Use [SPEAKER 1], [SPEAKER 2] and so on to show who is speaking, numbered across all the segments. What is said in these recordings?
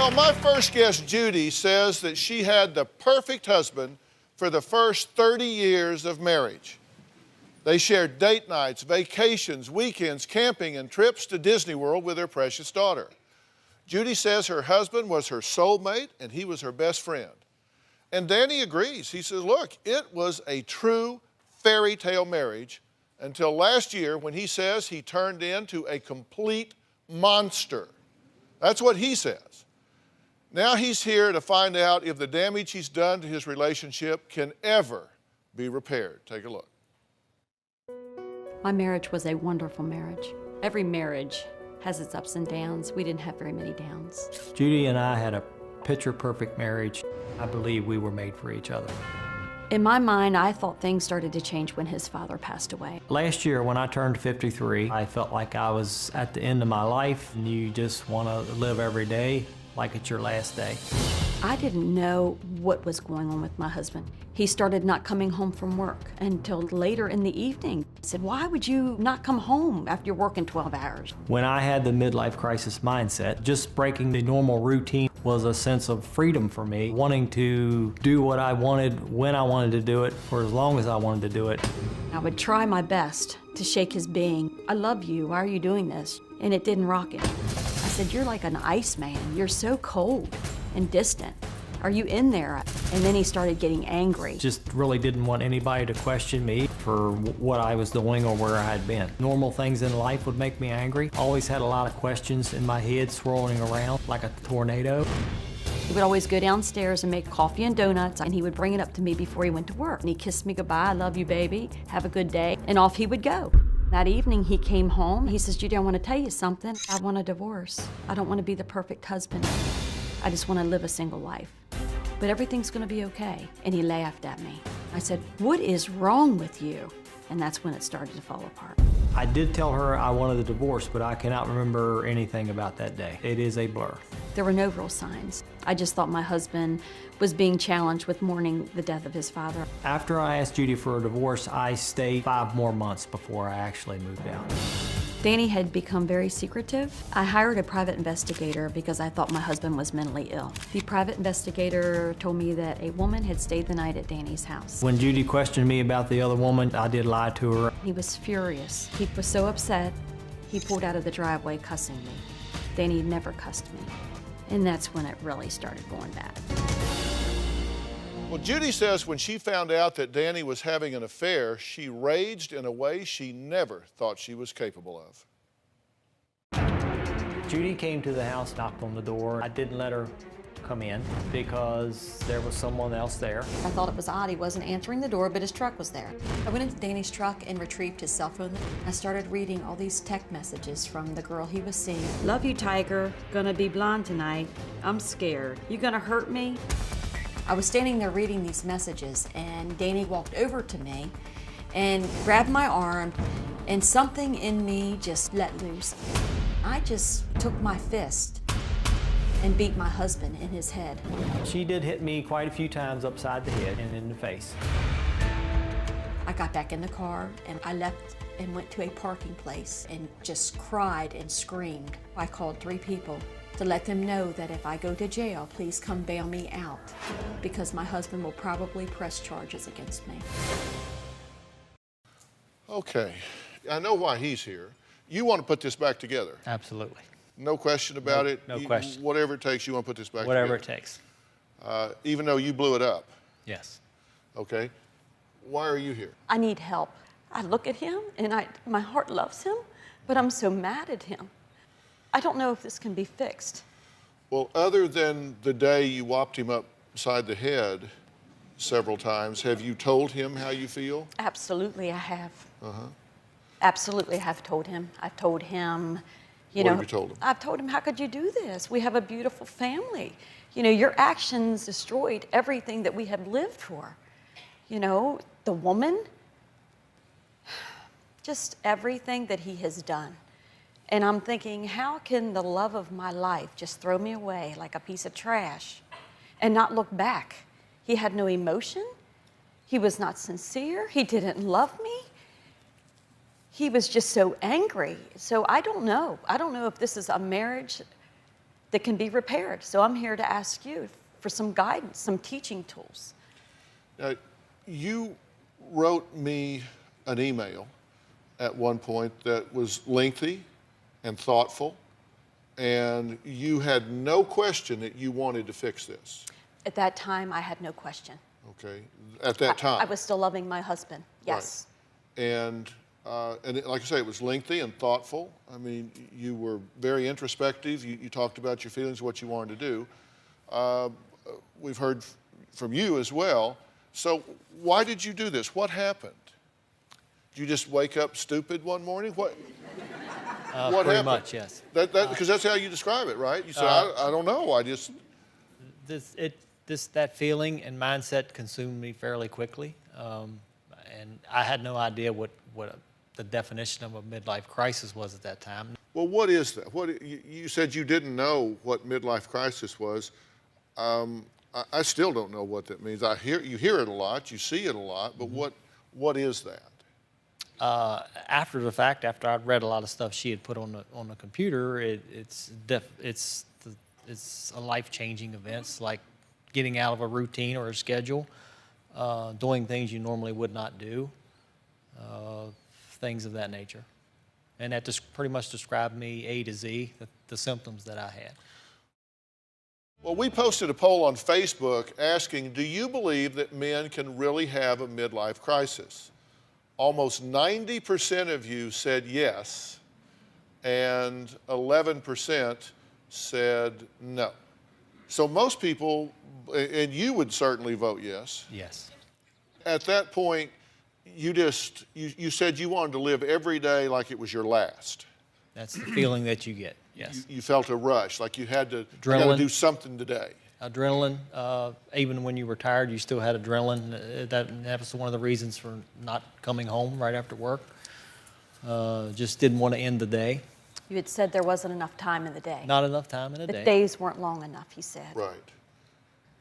[SPEAKER 1] Well, my first guest, Judy, says that she had the perfect husband for the first 30 years of marriage. They shared date nights, vacations, weekends, camping, and trips to Disney World with their precious daughter. Judy says her husband was her soulmate and he was her best friend. And Danny agrees. He says, look, it was a true fairy tale marriage until last year when he says he turned into a complete monster. That's what he says. Now he's here to find out if the damage he's done to his relationship can ever be repaired. Take a look.
[SPEAKER 2] My marriage was a wonderful marriage. Every marriage has its ups and downs. We didn't have very many downs.
[SPEAKER 3] Judy and I had a picture-perfect marriage. I believe we were made for each other.
[SPEAKER 2] In my mind, I thought things started to change when his father passed away.
[SPEAKER 3] Last year, when I turned 53, I felt like I was at the end of my life, and you just want to live every day like it's your last day.
[SPEAKER 2] I didn't know what was going on with my husband. He started not coming home from work until later in the evening. I said, why would you not come home after you're working 12 hours?
[SPEAKER 3] When I had the midlife crisis mindset, just breaking the normal routine was a sense of freedom for me, wanting to do what I wanted, when I wanted to do it, for as long as I wanted to do it.
[SPEAKER 2] I would try my best to shake his being. I love you, why are you doing this? And it didn't rock him. I said, you're like an ice man. You're so cold and distant. Are you in there? And then he started getting angry.
[SPEAKER 3] Just really didn't want anybody to question me for what I was doing or where I had been. Normal things in life would make me angry. Always had a lot of questions in my head swirling around like a tornado.
[SPEAKER 2] He would always go downstairs and make coffee and donuts, and he would bring it up to me before he went to work. And he kissed me goodbye, I love you, baby, have a good day, and off he would go. That evening he came home, he says, Judy, I want to tell you something. I want a divorce. I don't want to be the perfect husband. I just want to live a single life. But everything's going to be okay. And he laughed at me. I said, what is wrong with you? And that's when it started to fall apart.
[SPEAKER 3] I did tell her I wanted a divorce, but I cannot remember anything about that day. It is a blur.
[SPEAKER 2] There were no real signs. I just thought my husband was being challenged with mourning the death of his father.
[SPEAKER 3] After I asked Judy for a divorce, I stayed 5 more months before I actually moved out.
[SPEAKER 2] Danny had become very secretive. I hired a private investigator because I thought my husband was mentally ill. The private investigator told me that a woman had stayed the night at Danny's house.
[SPEAKER 3] When Judy questioned me about the other woman, I did lie to her.
[SPEAKER 2] He was furious. He was so upset, he pulled out of the driveway cussing me. Danny never cussed me. And that's when it really started going bad.
[SPEAKER 1] Well, Judy says when she found out that Danny was having an affair, she raged in a way she never thought she was capable of.
[SPEAKER 3] Judy came to the house, knocked on the door. I didn't let her come in because there was someone else there.
[SPEAKER 2] I thought it was odd he wasn't answering the door, but his truck was there. I went into Danny's truck and retrieved his cell phone. I started reading all these text messages from the girl he was seeing. Love you, Tiger. Gonna be blonde tonight. I'm scared. You gonna hurt me? I was standing there reading these messages, and Danny walked over to me and grabbed my arm, and something in me just let loose. I just took my fist and beat my husband in his head.
[SPEAKER 3] She did hit me quite a few times upside the head and in the face.
[SPEAKER 2] I got back in the car and I left and went to a parking place and just cried and screamed. I called 3 people to let them know that if I go to jail, please come bail me out because my husband will probably press charges against me.
[SPEAKER 1] Okay, I know why he's here. You want to put this back together?
[SPEAKER 3] Absolutely.
[SPEAKER 1] No question about it?
[SPEAKER 3] No question.
[SPEAKER 1] Whatever it takes, you want to put this back
[SPEAKER 3] Whatever
[SPEAKER 1] together?
[SPEAKER 3] it takes.
[SPEAKER 1] Even though you blew it up?
[SPEAKER 3] Yes.
[SPEAKER 1] Okay. Why are you here?
[SPEAKER 2] I need help. I look at him and my heart loves him, but I'm so mad at him. I don't know if this can be fixed.
[SPEAKER 1] Well, other than the day you whopped him upside the head several times, have you told him how you feel?
[SPEAKER 2] Absolutely, I have.
[SPEAKER 1] Uh-huh.
[SPEAKER 2] Absolutely, I have told him. I've told him,
[SPEAKER 1] What have you told him?
[SPEAKER 2] I've told him, how could you do this? We have a beautiful family. You know, your actions destroyed everything that we have lived for. You know, the woman, just everything that he has done. And I'm thinking, how can the love of my life just throw me away like a piece of trash and not look back? He had no emotion. He was not sincere. He didn't love me. He was just so angry. So I don't know. I don't know if this is a marriage that can be repaired. So I'm here to ask you for some guidance, some teaching tools.
[SPEAKER 1] Now, you wrote me an email at one point that was lengthy and thoughtful, and you had no question that you wanted to fix this.
[SPEAKER 2] At that time, I had no question.
[SPEAKER 1] Okay, at that time.
[SPEAKER 2] I was still loving my husband, yes.
[SPEAKER 1] Right. And like I say, it was lengthy and thoughtful. I mean, you were very introspective. You talked about your feelings, what you wanted to do. We've heard from you as well. So why did you do this? What happened? Did you just wake up stupid one morning? What
[SPEAKER 3] Pretty
[SPEAKER 1] happened?
[SPEAKER 3] much, yes.
[SPEAKER 1] Because that's how you describe it, right? You said, I don't know. I just...
[SPEAKER 3] That feeling and mindset consumed me fairly quickly, and I had no idea what the definition of a midlife crisis was at that time.
[SPEAKER 1] Well, what is that? You said you didn't know what midlife crisis was. I still don't know what that means. You hear it a lot, you see it a lot, but what is that?
[SPEAKER 3] After the fact, after I'd read a lot of stuff she had put on the computer, it's a life-changing events, like getting out of a routine or a schedule, doing things you normally would not do, things of that nature. And that just pretty much described me A to Z, the symptoms that I had.
[SPEAKER 1] Well, we posted a poll on Facebook asking, do you believe that men can really have a midlife crisis? Almost 90% of you said yes, and 11% said no. So most people, and you would certainly vote yes.
[SPEAKER 3] Yes.
[SPEAKER 1] At that point, you said you wanted to live every day like it was your last.
[SPEAKER 3] That's the feeling that you get, yes.
[SPEAKER 1] You felt a rush, like you had to do something today.
[SPEAKER 3] Adrenaline, even when you were tired, you still had adrenaline. That was one of the reasons for not coming home right after work. Just didn't want to end the day.
[SPEAKER 2] You had said there wasn't enough time in the day.
[SPEAKER 3] Not enough time in the day.
[SPEAKER 2] The days weren't long enough, he said.
[SPEAKER 1] Right.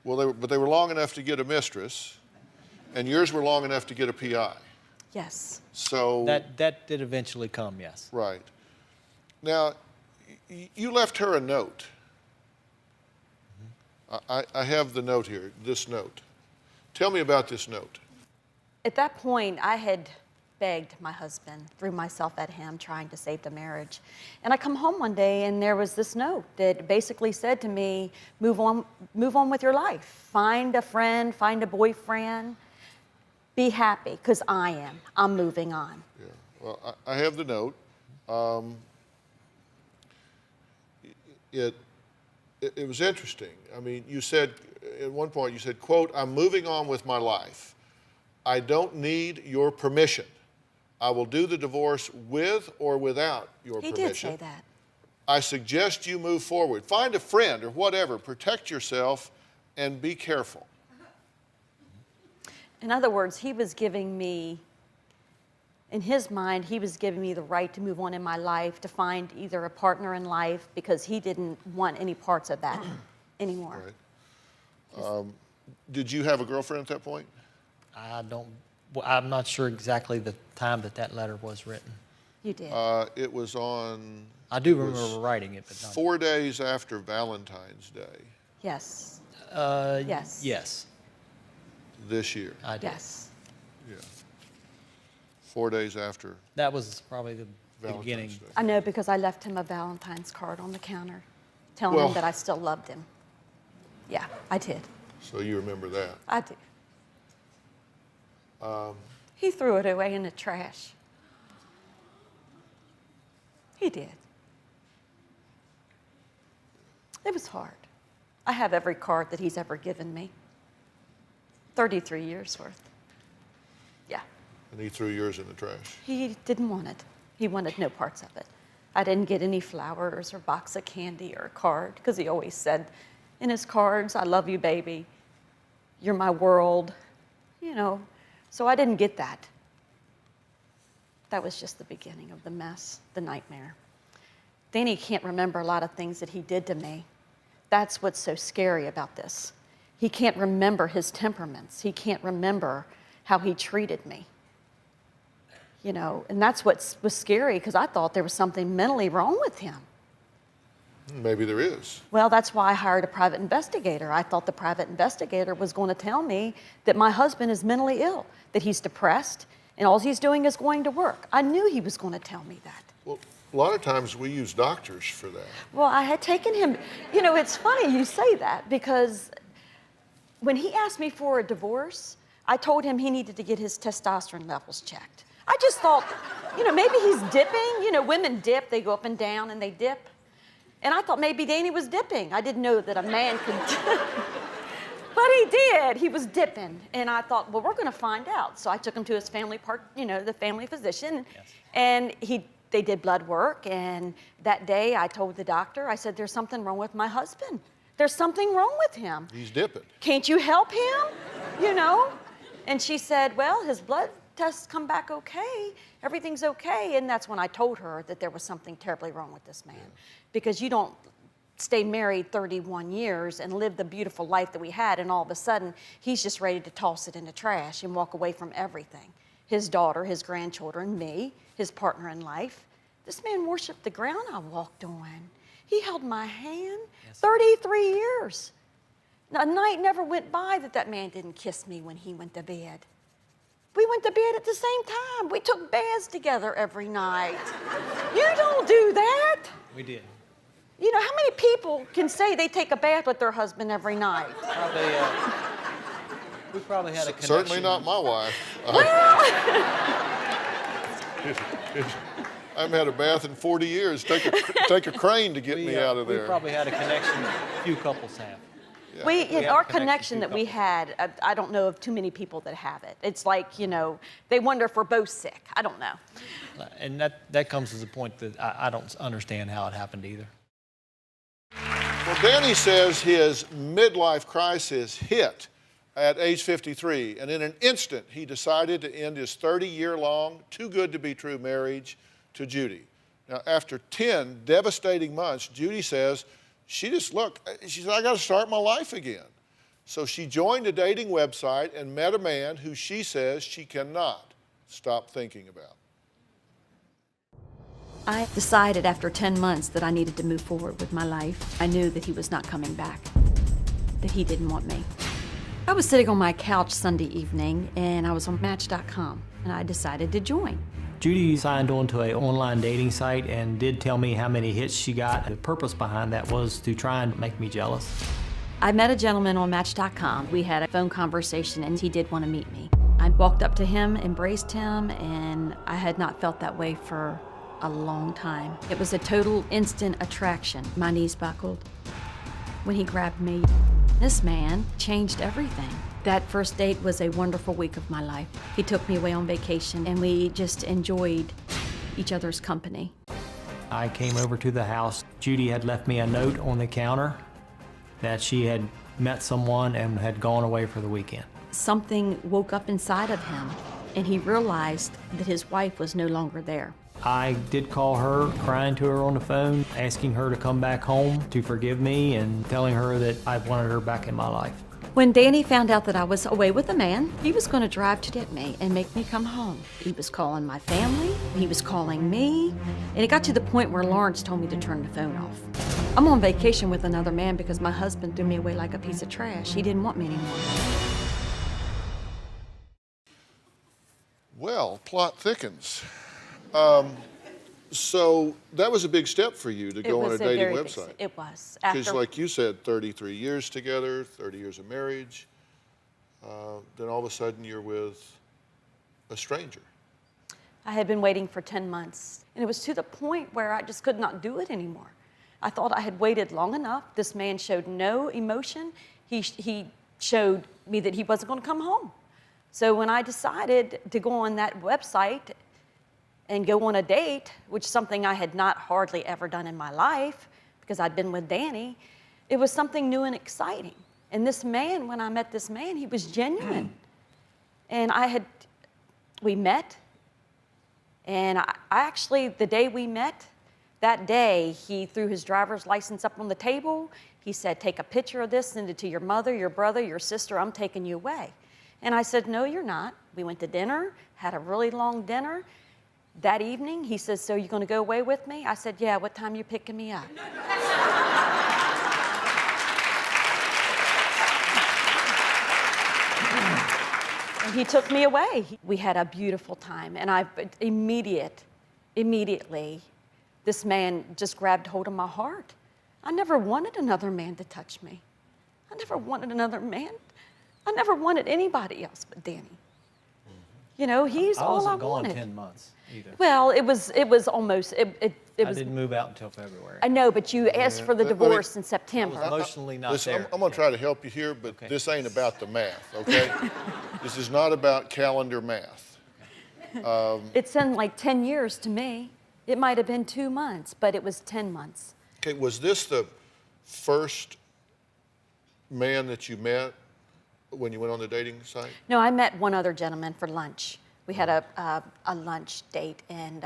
[SPEAKER 1] Well, but they were long enough to get a mistress, and yours were long enough to get a PI.
[SPEAKER 2] Yes.
[SPEAKER 1] So
[SPEAKER 3] that did eventually come, yes.
[SPEAKER 1] Right. Now, you left her a note. I have the note here, this note. Tell me about this note.
[SPEAKER 2] At that point, I had begged my husband, threw myself at him, trying to save the marriage. And I come home one day, and there was this note that basically said to me, move on with your life. Find a friend, find a boyfriend, be happy, because I'm moving on.
[SPEAKER 1] Yeah, well, I have the note. It was interesting. I mean, you said, at one point, you said, quote, I'm moving on with my life. I don't need your permission. I will do the divorce with or without your permission.
[SPEAKER 2] He did say that.
[SPEAKER 1] I suggest you move forward. Find a friend or whatever. Protect yourself and be careful.
[SPEAKER 2] In other words, he was giving me, in his mind, he was giving me the right to move on in my life, to find either a partner in life, because he didn't want any parts of that anymore.
[SPEAKER 1] Right. Did you have a girlfriend at that point?
[SPEAKER 3] I'm not sure exactly the time that letter was written.
[SPEAKER 2] You did.
[SPEAKER 1] It was on...
[SPEAKER 3] I do remember writing it, but not...
[SPEAKER 1] 4 days after Valentine's Day.
[SPEAKER 2] Yes.
[SPEAKER 3] Yes. Yes.
[SPEAKER 1] This year.
[SPEAKER 3] I did.
[SPEAKER 2] Yes.
[SPEAKER 1] Yeah. 4 days after.
[SPEAKER 3] That was probably the
[SPEAKER 1] Valentine's
[SPEAKER 3] beginning.
[SPEAKER 1] Day.
[SPEAKER 2] I know, because I left him a Valentine's card on the counter telling him that I still loved him. Yeah, I did.
[SPEAKER 1] So you remember that.
[SPEAKER 2] I do. He threw it away in the trash. He did. It was hard. I have every card that he's ever given me. 33 years worth. Yeah.
[SPEAKER 1] And he threw yours in the trash.
[SPEAKER 2] He didn't want it. He wanted no parts of it. I didn't get any flowers or box of candy or a card, because he always said in his cards, I love you, baby. You're my world. You know, so I didn't get that. That was just the beginning of the mess, the nightmare. Danny can't remember a lot of things that he did to me. That's what's so scary about this. He can't remember his temperaments. He can't remember how he treated me. You know, and that's what was scary, because I thought there was something mentally wrong with him.
[SPEAKER 1] Maybe there is.
[SPEAKER 2] Well, that's why I hired a private investigator. I thought the private investigator was going to tell me that my husband is mentally ill, that he's depressed, and all he's doing is going to work. I knew he was going to tell me that.
[SPEAKER 1] Well, a lot of times we use doctors for that.
[SPEAKER 2] Well, I had taken him, you know, it's funny you say that, because when he asked me for a divorce, I told him he needed to get his testosterone levels checked. I just thought, you know, maybe he's dipping. You know, women dip, they go up and down and they dip. And I thought maybe Danny was dipping. I didn't know that a man could dip. But he did, he was dipping. And I thought, well, we're gonna find out. So I took him to his family the family physician. Yes. And they did blood work. And that day I told the doctor, I said, there's something wrong with my husband. There's something wrong with him.
[SPEAKER 1] He's dipping.
[SPEAKER 2] Can't you help him? You know? And she said, well, his blood tests come back okay. Everything's okay. And that's when I told her that there was something terribly wrong with this man. Yeah. Because you don't stay married 31 years and live the beautiful life that we had, and all of a sudden, he's just ready to toss it in the trash and walk away from everything. His daughter, his grandchildren, me, his partner in life. This man worshiped the ground I walked on. He held my hand 33 years. A night never went by that man didn't kiss me when he went to bed. We went to bed at the same time. We took baths together every night. You don't do that.
[SPEAKER 3] We did.
[SPEAKER 2] You know, how many people can say they take a bath with their husband every night?
[SPEAKER 3] We probably had a connection.
[SPEAKER 1] Certainly not my wife.
[SPEAKER 2] Well,
[SPEAKER 1] I haven't had a bath in 40 years. Take a crane to get me out of there.
[SPEAKER 3] We probably had a connection a few couples have.
[SPEAKER 1] Yeah.
[SPEAKER 2] Our connection that we had, I don't know of too many people that have it. It's like, you know, they wonder if we're both sick. I don't know.
[SPEAKER 3] And that comes to the point that I don't understand how it happened either.
[SPEAKER 1] Well, Danny says his midlife crisis hit at age 53, and in an instant, he decided to end his 30-year-long, too-good-to-be-true marriage to Judy. Now, after 10 devastating months, Judy says, she said, I got to start my life again. So she joined a dating website and met a man who she says she cannot stop thinking about.
[SPEAKER 2] I decided after 10 months that I needed to move forward with my life. I knew that he was not coming back, that he didn't want me. I was sitting on my couch Sunday evening, and I was on Match.com, and I decided to join.
[SPEAKER 3] Judy signed on to an online dating site and did tell me how many hits she got. The purpose behind that was to try and make me jealous.
[SPEAKER 2] I met a gentleman on Match.com. We had a phone conversation, and he did want to meet me. I walked up to him, embraced him, and I had not felt that way for a long time. It was a total instant attraction. My knees buckled when he grabbed me. This man changed everything. That first date was a wonderful week of my life. He took me away on vacation, and we just enjoyed each other's company.
[SPEAKER 3] I came over to the house. Judy had left me a note on the counter that she had met someone and had gone away for the weekend.
[SPEAKER 2] Something woke up inside of him, and he realized that his wife was no longer there.
[SPEAKER 3] I did call her, crying to her on the phone, asking her to come back home to forgive me and telling her that I wanted her back in my life.
[SPEAKER 2] When Danny found out that I was away with a man, he was going to drive to get me and make me come home. He was calling my family, he was calling me, and it got to the point where Lawrence told me to turn the phone off. I'm on vacation with another man because my husband threw me away like a piece of trash. He didn't want me anymore.
[SPEAKER 1] Well, plot thickens. So that was a big step for you to go on a dating website.
[SPEAKER 2] It was.
[SPEAKER 1] Because like you said, 33 years together, 30 years of marriage. Then all of a sudden you're with a stranger.
[SPEAKER 2] I had been waiting for 10 months, and it was to the point where I just could not do it anymore. I thought I had waited long enough. This man showed no emotion. He showed me that he wasn't going to come home. So when I decided to go on that website and go on a date, which is something I had not hardly ever done in my life because I'd been with Danny, it was something new and exciting. And this man, when I met this man, he was genuine. And we met, and I actually, the day we met, that day, he threw his driver's license up on the table. He said, take a picture of this, send it to your mother, your brother, your sister, I'm taking you away. And I said, no, you're not. We went to dinner, had a really long dinner. That evening, he says, so you're going to go away with me? I said, yeah, what time are you picking me up? he took me away. We had a beautiful time, and immediately, this man just grabbed hold of my heart. I never wanted another man to touch me. I never wanted another man. I never wanted anybody else but Danny. You know, he's all I wanted.
[SPEAKER 3] I wasn't gone 10 months either.
[SPEAKER 2] Well, it was almost, it
[SPEAKER 3] I
[SPEAKER 2] was.
[SPEAKER 3] didn't move out until February.
[SPEAKER 2] I know, but you asked for the divorce in September.
[SPEAKER 3] Emotionally not
[SPEAKER 1] Listen,
[SPEAKER 3] there.
[SPEAKER 1] I'm going to try to help you here, but this ain't about the math, okay? This is not about calendar math.
[SPEAKER 2] It's in like 10 years to me. It might have been 2 months, but it was 10 months.
[SPEAKER 1] Okay, was this the first man that you met when you went on the dating site?
[SPEAKER 2] No, I met one other gentleman for lunch. We had a lunch date, and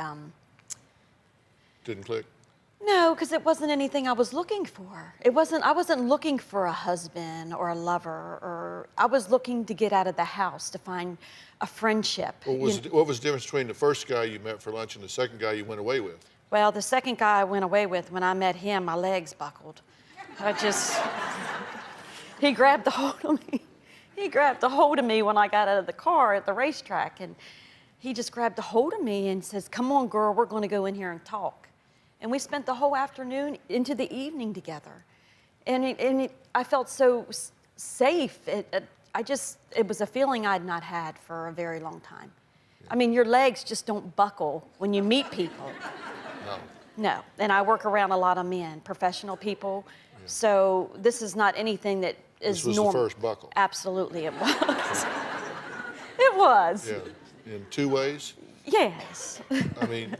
[SPEAKER 1] Didn't click?
[SPEAKER 2] no, because it wasn't anything I was looking for. I wasn't looking for a husband or a lover, or I was looking to get out of the house to find a friendship.
[SPEAKER 1] What was the difference between the first guy you met for lunch and the second guy you went away with?
[SPEAKER 2] Well, the second guy I went away with, when I met him, my legs buckled. He grabbed the hold of me. He grabbed the hold of me when I got out of the car at the racetrack, and he just grabbed the hold of me and says, "Come on, girl, we're going to go in here and talk." And we spent the whole afternoon into the evening together. And I felt so safe. It was a feeling I'd not had for a very long time. I mean, your legs just don't buckle when you meet people. No. And I work around a lot of men, professional people. Yeah. So this is not anything that is normal.
[SPEAKER 1] This was the first buckle.
[SPEAKER 2] Absolutely, it was. It was.
[SPEAKER 1] Yeah. In 2 ways?
[SPEAKER 2] Yes.
[SPEAKER 1] I mean,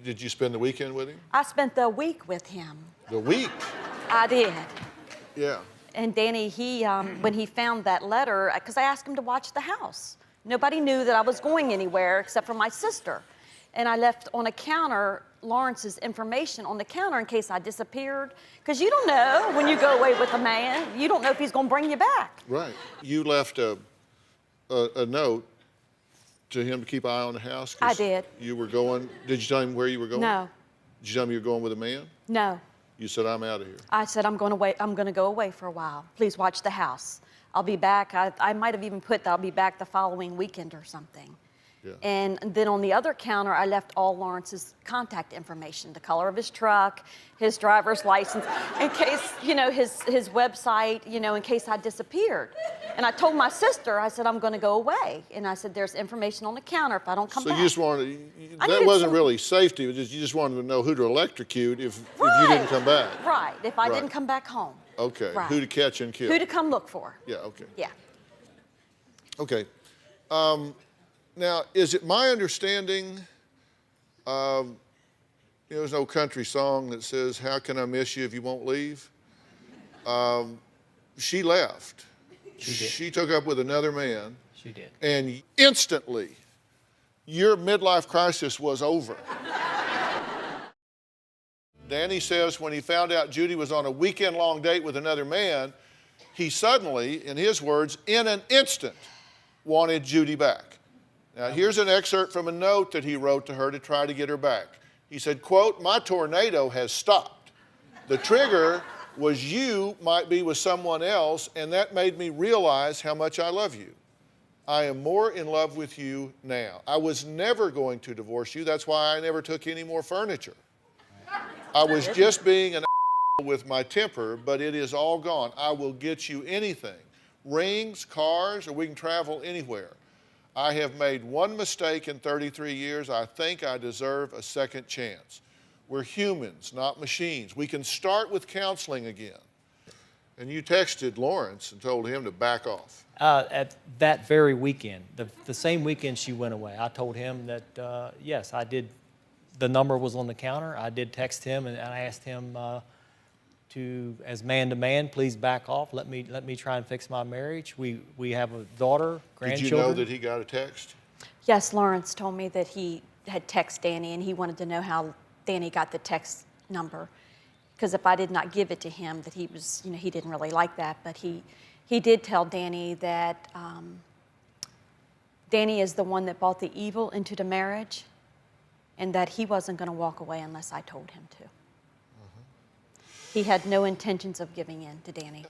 [SPEAKER 1] did you spend the weekend with him?
[SPEAKER 2] I spent the week with him.
[SPEAKER 1] The week?
[SPEAKER 2] I did.
[SPEAKER 1] Yeah.
[SPEAKER 2] And Danny, when he found that letter, because I asked him to watch the house. Nobody knew that I was going anywhere except for my sister. And I left on a counter Lawrence's information on the counter in case I disappeared. Because you don't know when you go away with a man, you don't know if he's going to bring you back.
[SPEAKER 1] Right. You left a note to him to keep an eye on the house?
[SPEAKER 2] I did.
[SPEAKER 1] You were going, did you tell him where you were going?
[SPEAKER 2] No.
[SPEAKER 1] Did you tell him you were going with a man?
[SPEAKER 2] No.
[SPEAKER 1] You said, "I'm out of here."
[SPEAKER 2] I said, I'm going to go away for a while. Please watch the house. I'll be back. I might have even put that I'll be back the following weekend or something. Yeah. And then on the other counter, I left all Lawrence's contact information, the color of his truck, his driver's license, in case, his website, in case I disappeared. And I told my sister, I said, I'm going to go away. And I said, there's information on the counter if I don't come back.
[SPEAKER 1] So you just wanted, that wasn't really safety, you just wanted to know who to electrocute if you didn't come back.
[SPEAKER 2] Right, if I didn't come back home.
[SPEAKER 1] Okay,
[SPEAKER 2] right.
[SPEAKER 1] Who to catch and kill.
[SPEAKER 2] Who to come look for.
[SPEAKER 1] Yeah, okay.
[SPEAKER 2] Yeah.
[SPEAKER 1] Okay. Now, is it my understanding, there's no country song that says, "How can I miss you if you won't leave?" She left.
[SPEAKER 3] She did.
[SPEAKER 1] She took up with another man.
[SPEAKER 3] She did.
[SPEAKER 1] And instantly, your midlife crisis was over. Danny says when he found out Judy was on a weekend-long date with another man, he suddenly, in his words, in an instant, wanted Judy back. Now, here's an excerpt from a note that he wrote to her to try to get her back. He said, quote, "My tornado has stopped. The trigger was you might be with someone else, and that made me realize how much I love you. I am more in love with you now. I was never going to divorce you. That's why I never took any more furniture. I was just being an with my temper, but it is all gone. I will get you anything, rings, cars, or we can travel anywhere. I have made one mistake in 33 years. I think I deserve a second chance. We're humans, not machines. We can start with counseling again." And you texted Lawrence and told him to back off.
[SPEAKER 3] At that very weekend, the same weekend she went away, I told him that, yes, I did. The number was on the counter. I did text him, and I asked him to, as man to man, please back off. Let me try and fix my marriage. We have a daughter, grandchildren.
[SPEAKER 1] Did you know that he got a text?
[SPEAKER 2] Yes, Lawrence told me that he had texted Danny, and he wanted to know how Danny got the text number. Because if I did not give it to him, that he was, he didn't really like that. But he did tell Danny that Danny is the one that brought the evil into the marriage, and that he wasn't going to walk away unless I told him to. He had no intentions of giving in to Danny.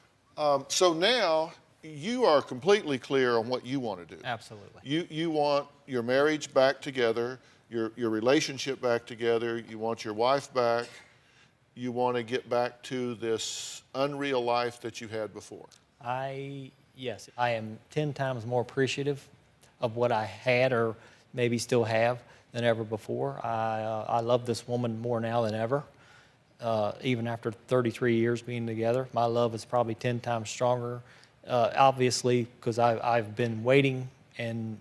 [SPEAKER 1] So now you are completely clear on what you want to do.
[SPEAKER 3] Absolutely.
[SPEAKER 1] You want your marriage back together, your relationship back together, you want your wife back, you want to get back to this unreal life that you had before.
[SPEAKER 3] Yes, I am 10 times more appreciative of what I had or maybe still have than ever before. I love this woman more now than ever. Even after 33 years being together, my love is probably 10 times stronger. Obviously, because I've been waiting and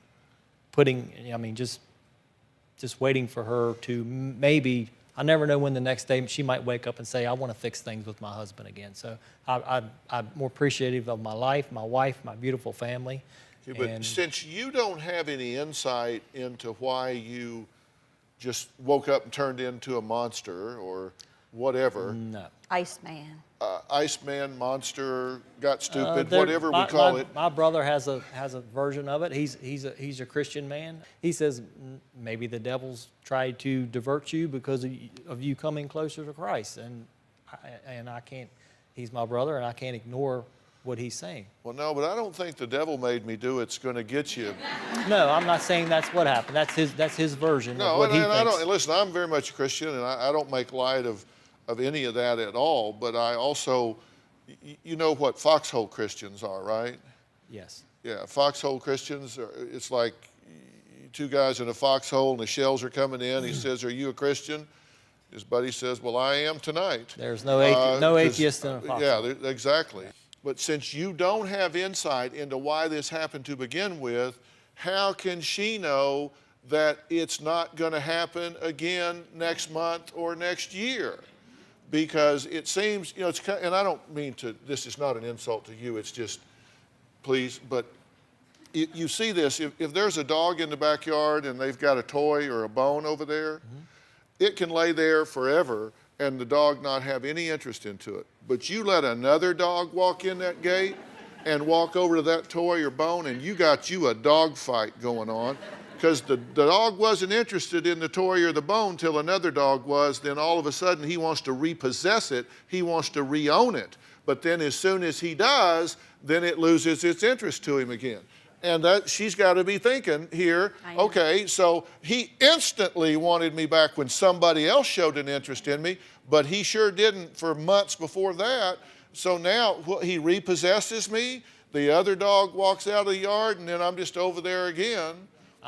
[SPEAKER 3] just waiting for her to maybe, I never know when the next day she might wake up and say, I want to fix things with my husband again. So I'm more appreciative of my life, my wife, my beautiful family.
[SPEAKER 1] Okay, but since you don't have any insight into why you just woke up and turned into a monster or whatever.
[SPEAKER 3] No.
[SPEAKER 2] Iceman.
[SPEAKER 1] Iceman, monster, got stupid, whatever we call it.
[SPEAKER 3] My brother has a version of it. He's a Christian man. He says maybe the devil's tried to divert you because of you coming closer to Christ, and I can't. He's my brother, and I can't ignore what he's saying.
[SPEAKER 1] Well, no, but I don't think the devil made me do it's going to get you.
[SPEAKER 3] No, I'm not saying that's what happened. That's his version of what he thinks.
[SPEAKER 1] I don't. Listen, I'm very much a Christian, and I don't make light of any of that at all. But I also, you know what foxhole Christians are, right?
[SPEAKER 3] Yes.
[SPEAKER 1] Yeah, foxhole Christians. It's like two guys in a foxhole, and the shells are coming in. He says, "Are you a Christian?" His buddy says, "Well, I am tonight."
[SPEAKER 3] There's no atheist in a foxhole.
[SPEAKER 1] Yeah, exactly. But since you don't have insight into why this happened to begin with, how can she know that it's not going to happen again next month or next year? Because it seems, and I don't mean to, this is not an insult to you, it's just, please, but you see this, if there's a dog in the backyard and they've got a toy or a bone over there, it can lay there forever and the dog not have any interest into it. But you let another dog walk in that gate and walk over to that toy or bone, and you got a dog fight going on, because the dog wasn't interested in the toy or the bone till another dog was. Then all of a sudden he wants to repossess it, he wants to re-own it. But then as soon as he does, then it loses its interest to him again. And that she's got to be thinking here, okay, so he instantly wanted me back when somebody else showed an interest in me, but he sure didn't for months before that. So now he repossesses me, the other dog walks out of the yard, and then I'm just over there again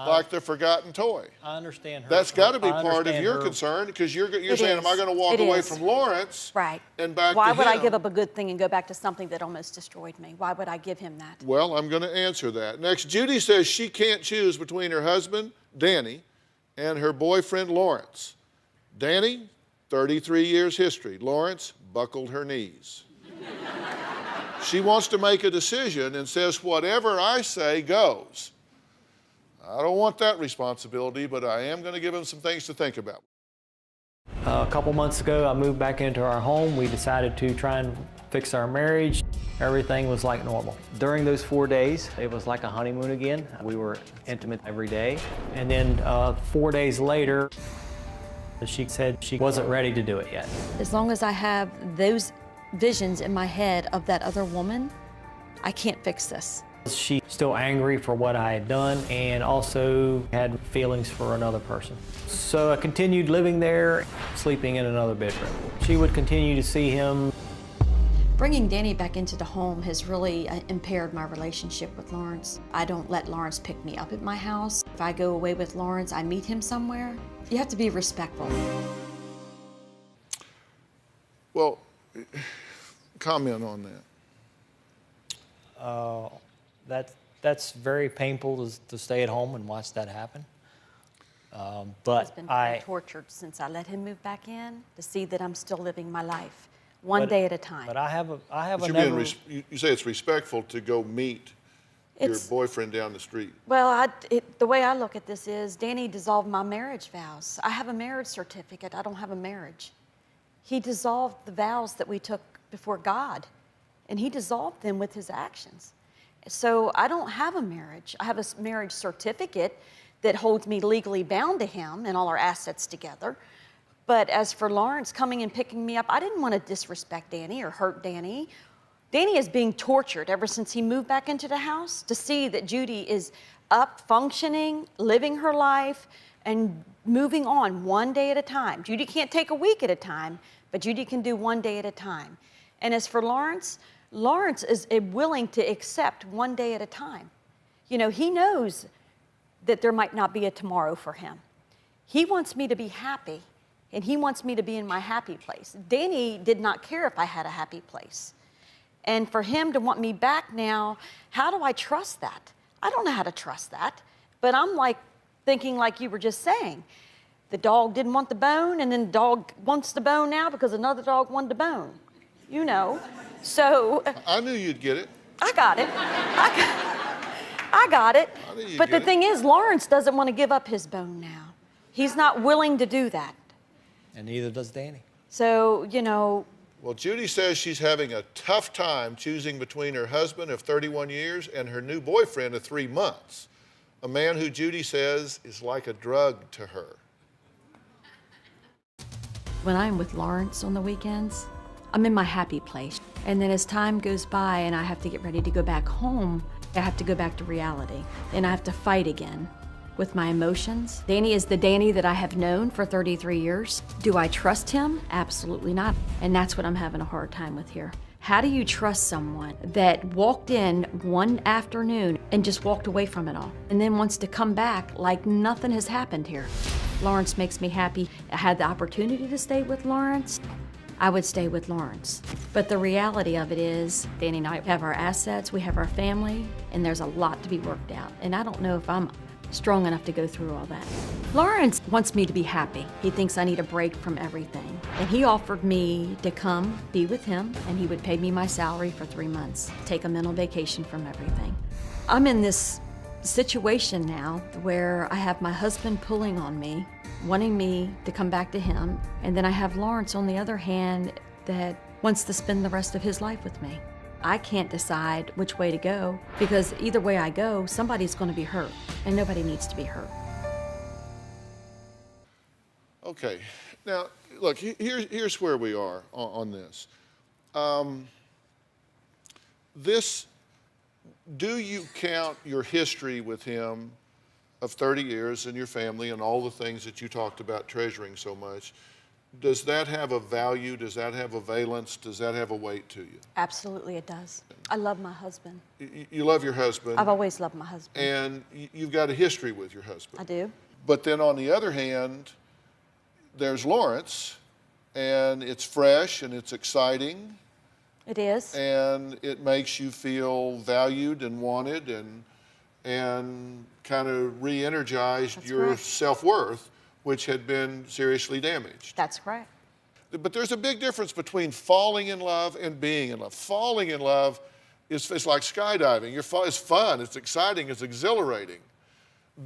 [SPEAKER 1] like the forgotten toy.
[SPEAKER 3] I understand her.
[SPEAKER 1] That's got to be part of your concern, because you're saying, am I going to walk away from Lawrence and back to him?
[SPEAKER 4] Why would I give up a good thing and go back to something that almost destroyed me? Why would I give him that?
[SPEAKER 1] Well, I'm going to answer that. Next, Judy says she can't choose between her husband, Danny, and her boyfriend, Lawrence. Danny, 33 years history. Lawrence buckled her knees. She wants to make a decision and says, whatever I say goes. I don't want that responsibility, but I am going to give him some things to think about.
[SPEAKER 3] A couple months ago, I moved back into our home. We decided to try and fix our marriage. Everything was like normal. During those 4 days, it was like a honeymoon again. We were intimate every day. And then 4 days later, she said she wasn't ready to do it yet.
[SPEAKER 2] As long as I have those visions in my head of that other woman, I can't fix this.
[SPEAKER 3] She's still angry for what I had done and also had feelings for another person. So I continued living there, sleeping in another bedroom. She would continue to see him.
[SPEAKER 2] Bringing Danny back into the home has really impaired my relationship with Lawrence. I don't let Lawrence pick me up at my house. If I go away with Lawrence, I meet him somewhere. You have to be respectful.
[SPEAKER 1] Well, comment on that.
[SPEAKER 3] That's very painful to stay at home and watch that happen. But
[SPEAKER 4] I've been very tortured since I let him move back in to see that I'm still living my life one day at a time.
[SPEAKER 3] But I have
[SPEAKER 1] you say it's respectful to go meet your boyfriend down the street.
[SPEAKER 4] Well, the way I look at this is Danny dissolved my marriage vows. I have a marriage certificate. I don't have a marriage. He dissolved the vows that we took before God, and he dissolved them with his actions. So I don't have a marriage. I have a marriage certificate that holds me legally bound to him and all our assets together. But as for Lawrence coming and picking me up, I didn't want to disrespect Danny or hurt Danny. Danny is being tortured ever since he moved back into the house to see that Judy is up, functioning, living her life, and moving on one day at a time. Judy can't take a week at a time, but Judy can do one day at a time. And as for Lawrence, Lawrence is willing to accept one day at a time. You know, he knows that there might not be a tomorrow for him. He wants me to be happy, and he wants me to be in my happy place. Danny did not care if I had a happy place. And for him to want me back now, how do I trust that? I don't know how to trust that. But I'm like thinking like you were just saying. The dog didn't want the bone, and then the dog wants the bone now because another dog wanted the bone. You know. So
[SPEAKER 1] I knew you'd get it.
[SPEAKER 4] I got it. I got it. But the thing is, Lawrence doesn't want to give up his bone now. He's not willing to do that.
[SPEAKER 3] And neither does Danny.
[SPEAKER 4] So, you know.
[SPEAKER 1] Well, Judy says she's having a tough time choosing between her husband of 31 years and her new boyfriend of 3 months, a man who Judy says is like a drug to her.
[SPEAKER 2] When I'm with Lawrence on the weekends, I'm in my happy place. And then as time goes by and I have to get ready to go back home, I have to go back to reality. And I have to fight again with my emotions. Danny is the Danny that I have known for 33 years. Do I trust him? Absolutely not. And that's what I'm having a hard time with here. How do you trust someone that walked in one afternoon and just walked away from it all and then wants to come back like nothing has happened here? Lawrence makes me happy. I had the opportunity to stay with Lawrence, I would stay with Lawrence. But the reality of it is, Danny and I have our assets, we have our family, and there's a lot to be worked out. And I don't know if I'm strong enough to go through all that. Lawrence wants me to be happy. He thinks I need a break from everything. And he offered me to come be with him, and he would pay me my salary for 3 months, take a mental vacation from everything. I'm in this situation now where I have my husband pulling on me, wanting me to come back to him, and then I have Lawrence on the other hand that wants to spend the rest of his life with me. I can't decide which way to go because either way I go, somebody's going to be hurt, and nobody needs to be hurt.
[SPEAKER 1] Okay, now look, here's where we are on this. Do you count your history with him of 30 years and your family and all the things that you talked about treasuring so much? Does that have a value? Does that have a valence? Does that have a weight to you?
[SPEAKER 4] Absolutely it does. I love my husband.
[SPEAKER 1] You love your husband.
[SPEAKER 4] I've always loved my husband.
[SPEAKER 1] And you've got a history with your husband.
[SPEAKER 4] I do.
[SPEAKER 1] But then on the other hand, there's Lawrence, and it's fresh and it's exciting.
[SPEAKER 4] It is.
[SPEAKER 1] And it makes you feel valued and wanted and kind of re-energized your self-worth, which had been seriously damaged.
[SPEAKER 4] That's correct.
[SPEAKER 1] But there's a big difference between falling in love and being in love. Falling in love is like skydiving. It's fun, it's exciting, it's exhilarating.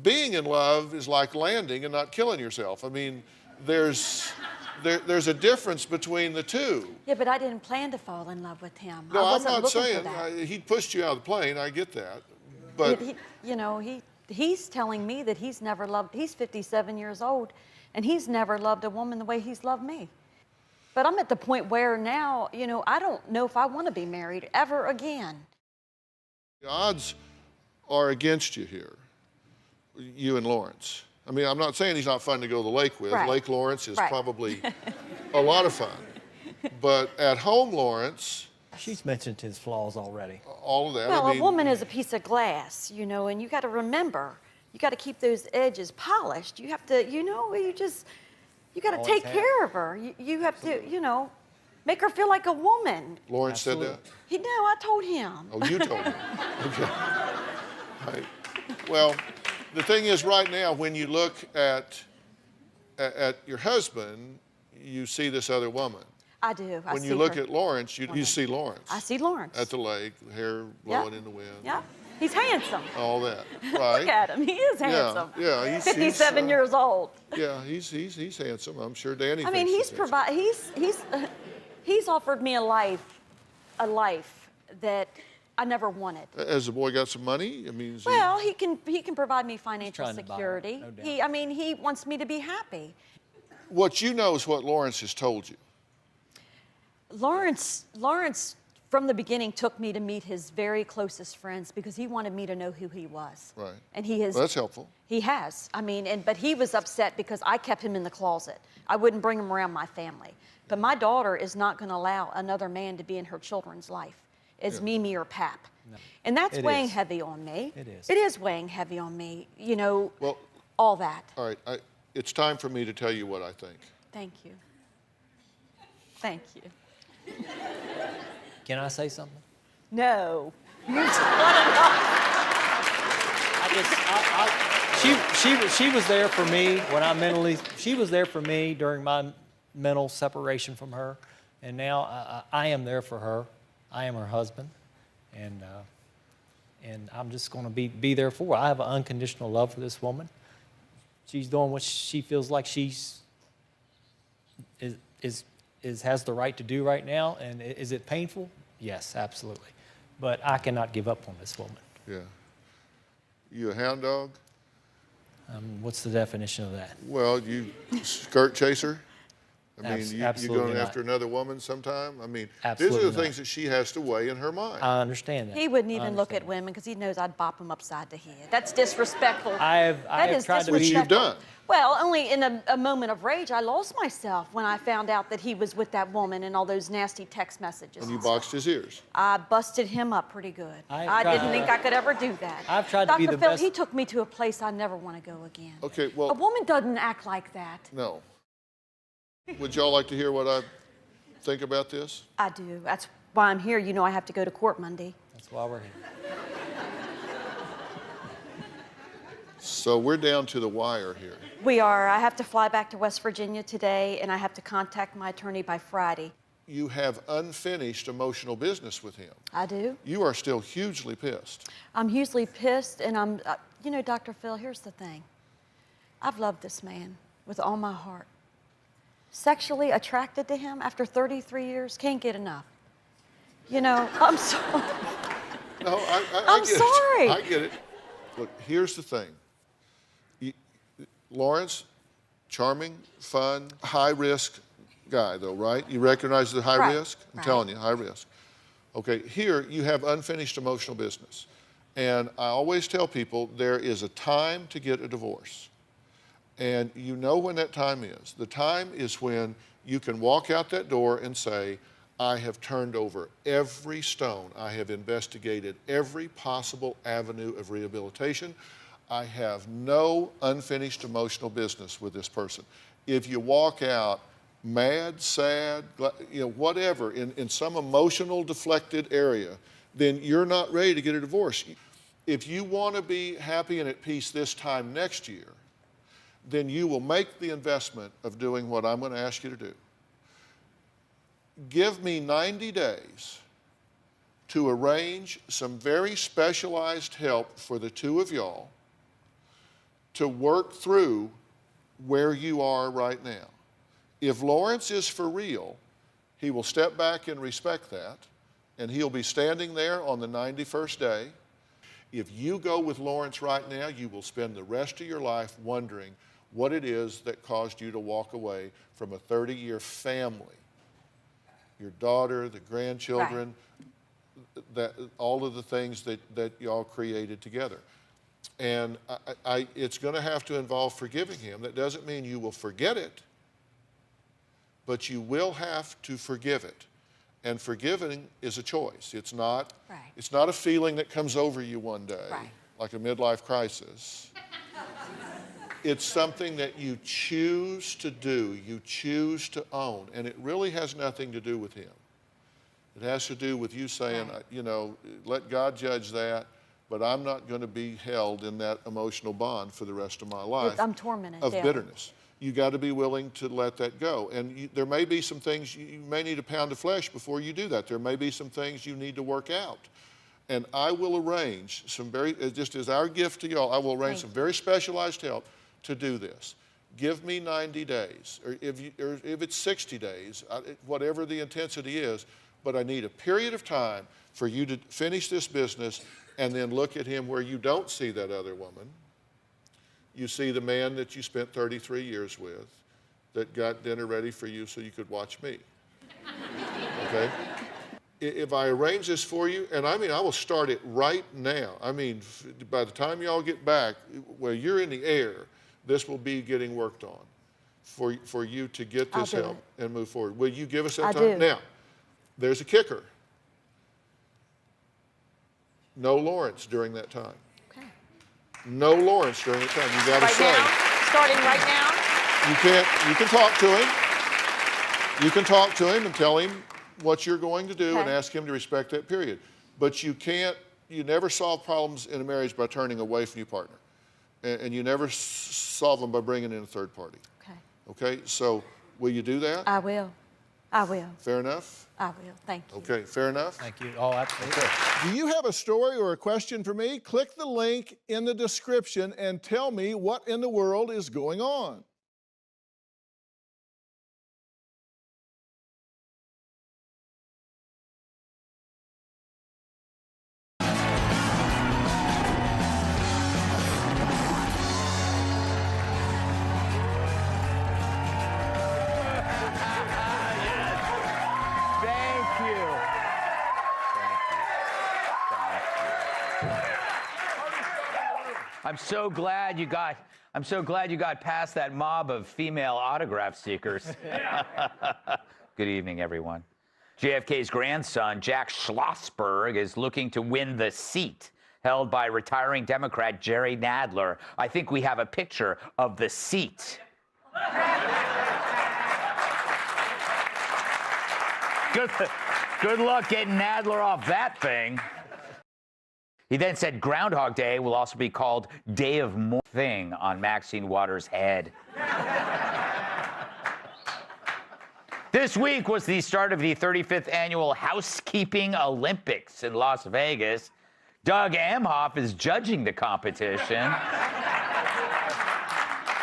[SPEAKER 1] Being in love is like landing and not killing yourself. I mean, there's a difference between the two.
[SPEAKER 4] Yeah, but I didn't plan to fall in love with him.
[SPEAKER 1] No,
[SPEAKER 4] I wasn't
[SPEAKER 1] I'm not
[SPEAKER 4] looking
[SPEAKER 1] saying
[SPEAKER 4] for that.
[SPEAKER 1] he pushed you out of the plane. I get that, but
[SPEAKER 4] He's telling me that he's never loved. He's 57 years old, and he's never loved a woman the way he's loved me. But I'm at the point where now, I don't know if I want to be married ever again.
[SPEAKER 1] the odds are against you here, you and Lawrence. I mean, I'm not saying he's not fun to go to the lake with.
[SPEAKER 4] Right.
[SPEAKER 1] Lake Lawrence is
[SPEAKER 4] Right.
[SPEAKER 1] probably a lot of fun. But at home, Lawrence,
[SPEAKER 3] She's mentioned his flaws already.
[SPEAKER 1] all of that.
[SPEAKER 4] Well,
[SPEAKER 1] I mean,
[SPEAKER 4] a woman is a piece of glass, and you got to remember, you got to keep those edges polished. You have to, you got to
[SPEAKER 3] Always
[SPEAKER 4] take
[SPEAKER 3] have.
[SPEAKER 4] care of her. You have to, make her feel like a woman.
[SPEAKER 1] Lawrence said that?
[SPEAKER 3] Absolutely.
[SPEAKER 4] I told him.
[SPEAKER 1] Oh, you told him. Okay. Right. Well, the thing is, right now, when you look at your husband, you see this other woman.
[SPEAKER 4] I do. I
[SPEAKER 1] When
[SPEAKER 4] see
[SPEAKER 1] you look
[SPEAKER 4] her.
[SPEAKER 1] at Lawrence, you see Lawrence.
[SPEAKER 4] I see Lawrence.
[SPEAKER 1] At the lake, hair blowing in the wind.
[SPEAKER 4] Yeah. He's handsome.
[SPEAKER 1] All that, right?
[SPEAKER 4] Look at him. He is handsome.
[SPEAKER 1] Yeah, he's
[SPEAKER 4] 57 years old.
[SPEAKER 1] Yeah, he's handsome. I'm sure Danny.
[SPEAKER 4] I mean, he's offered me a life that I never wanted.
[SPEAKER 1] Has the boy got some money? I mean, is he-
[SPEAKER 4] Well, he can provide me financial
[SPEAKER 3] trying to buy her,
[SPEAKER 4] security.
[SPEAKER 3] no doubt.
[SPEAKER 4] He wants me to be happy.
[SPEAKER 1] what you know is what Lawrence has told you.
[SPEAKER 4] Lawrence from the beginning, took me to meet his very closest friends because he wanted me to know who he was.
[SPEAKER 1] Right.
[SPEAKER 4] And he has.
[SPEAKER 1] Well, that's helpful.
[SPEAKER 4] He has. I mean, but he was upset because I kept him in the closet. I wouldn't bring him around my family. But my daughter is not going to allow another man to be in her children's life as Mimi or Pap. No. And that's weighing heavy on me.
[SPEAKER 3] It is.
[SPEAKER 4] It is weighing heavy on me, you know,
[SPEAKER 1] Well,
[SPEAKER 4] all that.
[SPEAKER 1] all right, it's time for me to tell you what I think.
[SPEAKER 4] Thank you. Thank you.
[SPEAKER 3] Can I say something?
[SPEAKER 4] No.
[SPEAKER 3] She was there for me when she was there for me during my mental separation from her, and now I am there for her. I am her husband, and I'm just going to be there for her. I have an unconditional love for this woman. She's doing what she feels like has the right to do right now, and is it painful? Yes, absolutely. But I cannot give up on this woman.
[SPEAKER 1] Yeah. You a hound dog?
[SPEAKER 3] What's the definition of that?
[SPEAKER 1] Well, you skirt chaser? I mean, you
[SPEAKER 3] absolutely
[SPEAKER 1] going
[SPEAKER 3] not.
[SPEAKER 1] after another woman sometime? I mean,
[SPEAKER 3] Absolutely
[SPEAKER 1] these are the
[SPEAKER 3] not.
[SPEAKER 1] things that she has to weigh in her mind.
[SPEAKER 3] I understand that.
[SPEAKER 4] He wouldn't even look
[SPEAKER 3] understand
[SPEAKER 4] at women because he knows I'd bop him upside the head. That's disrespectful.
[SPEAKER 3] I have tried to be.
[SPEAKER 1] Which you've done.
[SPEAKER 4] Well, only in a moment of rage, I lost myself when I found out that he was with that woman and all those nasty text messages.
[SPEAKER 1] And you boxed his ears.
[SPEAKER 4] I busted him up pretty good. I didn't think I could ever do that.
[SPEAKER 3] I've tried to be the
[SPEAKER 4] Dr. Phil,
[SPEAKER 3] best.
[SPEAKER 4] he took me to a place I never want to go again.
[SPEAKER 1] Okay, well.
[SPEAKER 4] A woman doesn't act like that.
[SPEAKER 1] No. Would y'all like to hear what I think about this?
[SPEAKER 4] I do. That's why I'm here. You know I have to go to court Monday.
[SPEAKER 3] That's why we're here.
[SPEAKER 1] So we're down to the wire here.
[SPEAKER 4] We are. I have to fly back to West Virginia today, and I have to contact my attorney by Friday.
[SPEAKER 1] You have unfinished emotional business with him.
[SPEAKER 4] I do.
[SPEAKER 1] You are still hugely pissed.
[SPEAKER 4] I'm hugely pissed, and I'm, you know, Dr. Phil, here's the thing. I've loved this man with all my heart. Sexually attracted to him after 33 years, can't get enough. You know, I'm sorry.
[SPEAKER 1] No,
[SPEAKER 4] I'm
[SPEAKER 1] get
[SPEAKER 4] sorry.
[SPEAKER 1] It. I get it. Look, here's the thing. Lawrence, charming, fun, high-risk guy, though, right? You recognize the high
[SPEAKER 4] Right.
[SPEAKER 1] risk? I'm telling you, high risk. Okay, here you have unfinished emotional business. And I always tell people there is a time to get a divorce. And you know when that time is. The time is when you can walk out that door and say, I have turned over every stone. I have investigated every possible avenue of rehabilitation. I have no unfinished emotional business with this person. If you walk out mad, sad, you know, whatever, in some emotional deflected area, then you're not ready to get a divorce. If you want to be happy and at peace this time next year, then you will make the investment of doing what I'm going to ask you to do. Give me 90 days to arrange some very specialized help for the two of y'all to work through where you are right now. If Lawrence is for real, he will step back and respect that, and he'll be standing there on the 91st day. If you go with Lawrence right now, you will spend the rest of your life wondering what it is that caused you to walk away from a 30-year family. Your daughter, the grandchildren, that, all of the things that y'all created together. And it's going to have to involve forgiving him. That doesn't mean you will forget it, but you will have to forgive it. And forgiving is a choice. It's not, it's not a feeling that comes over you one day, like a midlife crisis. It's something that you choose to do, you choose to own, and it really has nothing to do with him. It has to do with you saying, you know, let God judge that, but I'm not going to be held in that emotional bond for the rest of my life.
[SPEAKER 4] I'm tormented.
[SPEAKER 1] Of bitterness. You got to be willing to let that go. And there may be some things, you may need a pound of flesh before you do that. There may be some things you need to work out. And I will arrange some very, just as our gift to y'all, I will arrange some very specialized help to do this. Give me 90 days, or if it's 60 days, whatever the intensity is, but I need a period of time for you to finish this business and then look at him where you don't see that other woman. You see the man that you spent 33 years with that got dinner ready for you so you could watch me. Okay? if I arrange this for you, and I mean, I will start it right now. I mean, by the time y'all get back, where you're in the air, this will be getting worked on for you to get this help and move forward. Will you give us that time? Now, there's a kicker. No Lawrence during that time. Okay. No Lawrence during that time. You got to say.
[SPEAKER 4] Right now? Starting right now?
[SPEAKER 1] You can talk to him. You can talk to him and tell him what you're going to do and ask him to respect that period. But you never solve problems in a marriage by turning away from your partner. And you never solve them by bringing in a third party. Okay, so will you do that?
[SPEAKER 4] I will. I will.
[SPEAKER 1] Fair enough?
[SPEAKER 4] I will. Thank you.
[SPEAKER 1] Okay, fair enough?
[SPEAKER 3] Thank you. Oh, absolutely.
[SPEAKER 1] Okay. Do you have a story or a question for me? Click the link in the description and tell me what in the world is going on.
[SPEAKER 5] I'm so glad you got past that mob of female autograph seekers. Good evening, everyone. JFK's grandson, Jack Schlossberg, is looking to win the seat held by retiring Democrat Jerry Nadler. I think we have a picture of the seat. Good luck getting Nadler off that thing. He then said Groundhog Day will also be called Day of More Thing on Maxine Waters' head. This week was the start of the 35th annual Housekeeping Olympics in Las Vegas. Doug Emhoff is judging the competition.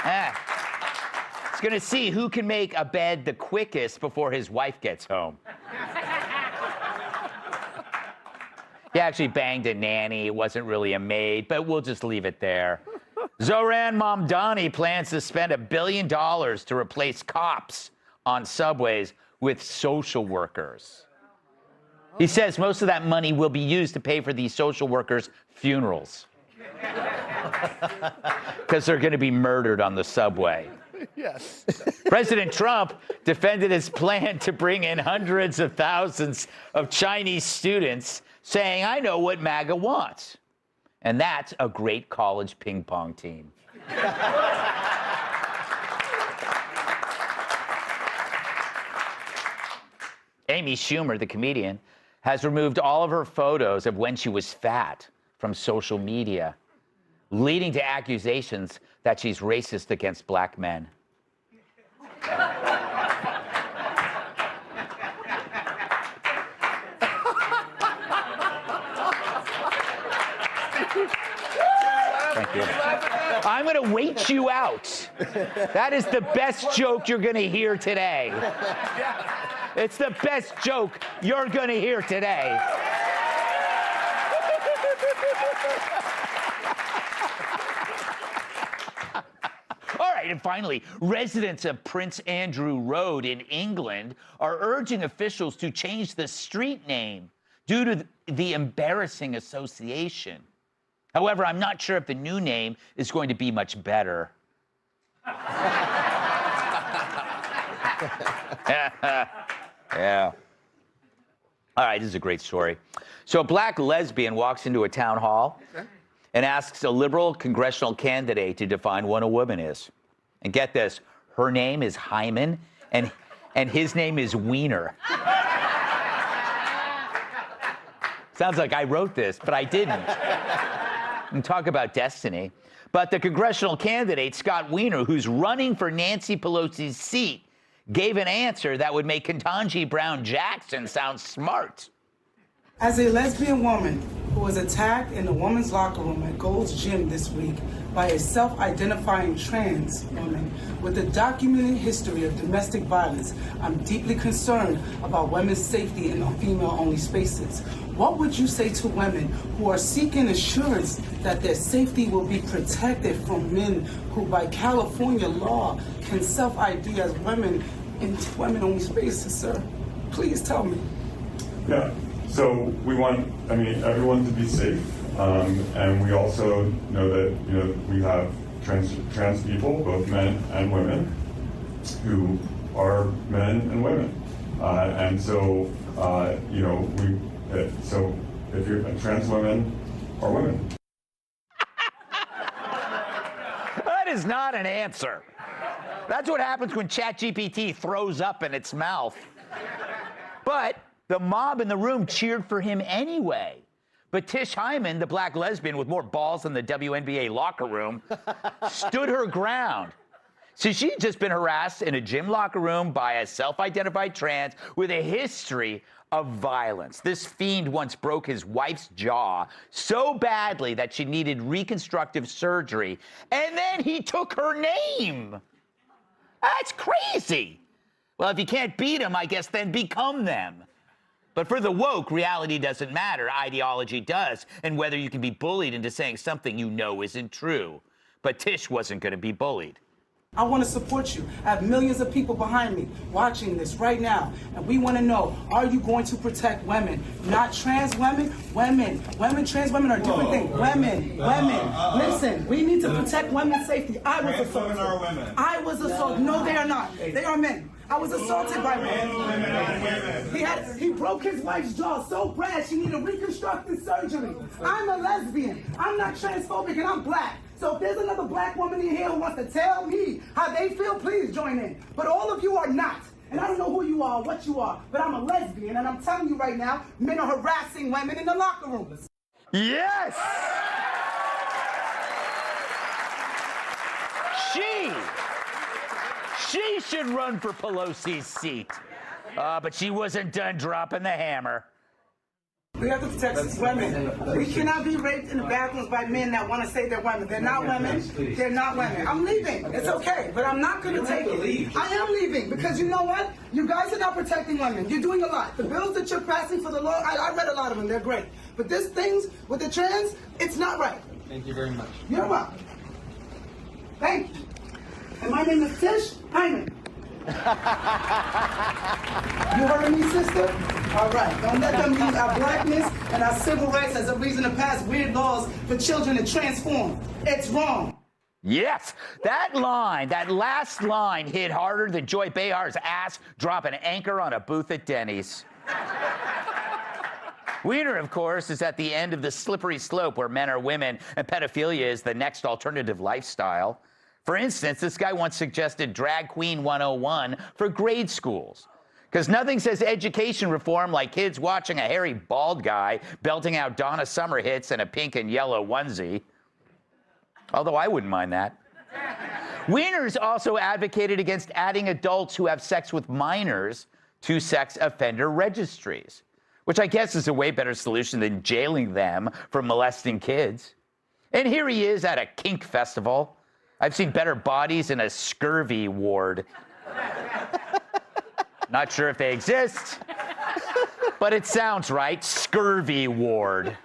[SPEAKER 5] He's going to see who can make a bed the quickest before his wife gets home. He actually banged a nanny. It wasn't really a maid, but we'll just leave it there. Zohran Mamdani plans to spend $1 billion to replace cops on subways with social workers. He says most of that money will be used to pay for these social workers' funerals. Because they're going to be murdered on the subway.
[SPEAKER 1] Yes.
[SPEAKER 5] President Trump defended his plan to bring in hundreds of thousands of Chinese students, saying, I know what MAGA wants. And that's a great college ping pong team. Amy Schumer, the comedian, has removed all of her photos of when she was fat from social media, leading to accusations that she's racist against black men. Thank you. I'm going to wait you out. That is the best joke you're going to hear today. It's the best joke you're going to hear today. All right, and finally, residents of Prince Andrew Road in England are urging officials to change the street name due to the embarrassing association. However, I'm not sure if the new name is going to be much better. Yeah. All right, this is a great story. So a black lesbian walks into a town hall and asks a liberal congressional candidate to define what a woman is. And get this, her name is Hyman, and his name is Wiener. Sounds like I wrote this, but I didn't. And talk about destiny. But the congressional candidate, Scott Wiener, who's running for Nancy Pelosi's seat, gave an answer that would make Ketanji Brown Jackson sound smart.
[SPEAKER 6] As a lesbian woman who was attacked in the women's locker room at Gold's Gym this week by a self-identifying trans woman with a documented history of domestic violence, I'm deeply concerned about women's safety in female-only spaces. What would you say to women who are seeking assurance that their safety will be protected from men who, by California law, can self-ID as women in women-only spaces, sir? Please tell me.
[SPEAKER 7] Yeah. So we want, everyone to be safe, and we also know that, we have trans people, both men and women, who are men and women. And so, so if you're trans women are women.
[SPEAKER 5] That is not an answer. That's what happens when ChatGPT throws up in its mouth. But the mob in the room cheered for him anyway. But Tish Hyman, the black lesbian with more balls than the WNBA locker room, stood her ground. So she'd just been harassed in a gym locker room by a self-identified trans with a history of violence. This fiend once broke his wife's jaw so badly that she needed reconstructive surgery, and then he took her name. That's crazy. Well, if you can't beat them, I guess then become them. But for the woke, reality doesn't matter. Ideology does. And whether you can be bullied into saying something you know isn't true. But Tish wasn't going to be bullied.
[SPEAKER 6] I want to support you. I have millions of people behind me watching this right now. And we want to know, are you going to protect women? Not trans women, women. Trans women are different things. Women. Listen, we need to protect women's safety. I was assaulted. I was assaulted. No, they are not. They are men. I was assaulted by men. He broke his wife's jaw so bad she needed reconstructive surgery. I'm a lesbian. I'm not transphobic, and I'm black. So if there's another black woman in here who wants to tell me how they feel, please join in. But all of you are not. And I don't know who you are, what you are, but I'm a lesbian, and I'm telling you right now, men are harassing women in the locker rooms.
[SPEAKER 5] Yes! She should run for Pelosi's seat. But she wasn't done dropping the hammer.
[SPEAKER 6] We have to protect women. We cannot be raped in the bathrooms by men that want to say they're women. They're not women. They're not women. I'm leaving. It's okay, but I'm not going to take it. I am leaving because you know what? You guys are not protecting women. You're doing a lot. The bills that you're passing for the law, I read a lot of them. They're great. But this things with the trans, it's not right.
[SPEAKER 8] Thank you very much.
[SPEAKER 6] You're welcome. Thank you. And my name is Tish Hyman. You heard me, sister? All right. Don't let them use our blackness and our civil rights as a reason to pass weird laws for children to transform. It's wrong.
[SPEAKER 5] Yes, that line, that last line hit harder than Joy Behar's ass dropping anchor on a booth at Denny's. Wiener, of course, is at the end of the slippery slope where men are women and pedophilia is the next alternative lifestyle. For instance, this guy once suggested Drag Queen 101 for grade schools. Because nothing says education reform like kids watching a hairy bald guy belting out Donna Summer hits in a pink and yellow onesie. Although I wouldn't mind that. Wieners also advocated against adding adults who have sex with minors to sex offender registries, which I guess is a way better solution than jailing them for molesting kids. And here he is at a kink festival. I've seen better bodies in a scurvy ward. Not sure if they exist, but it sounds right, scurvy ward.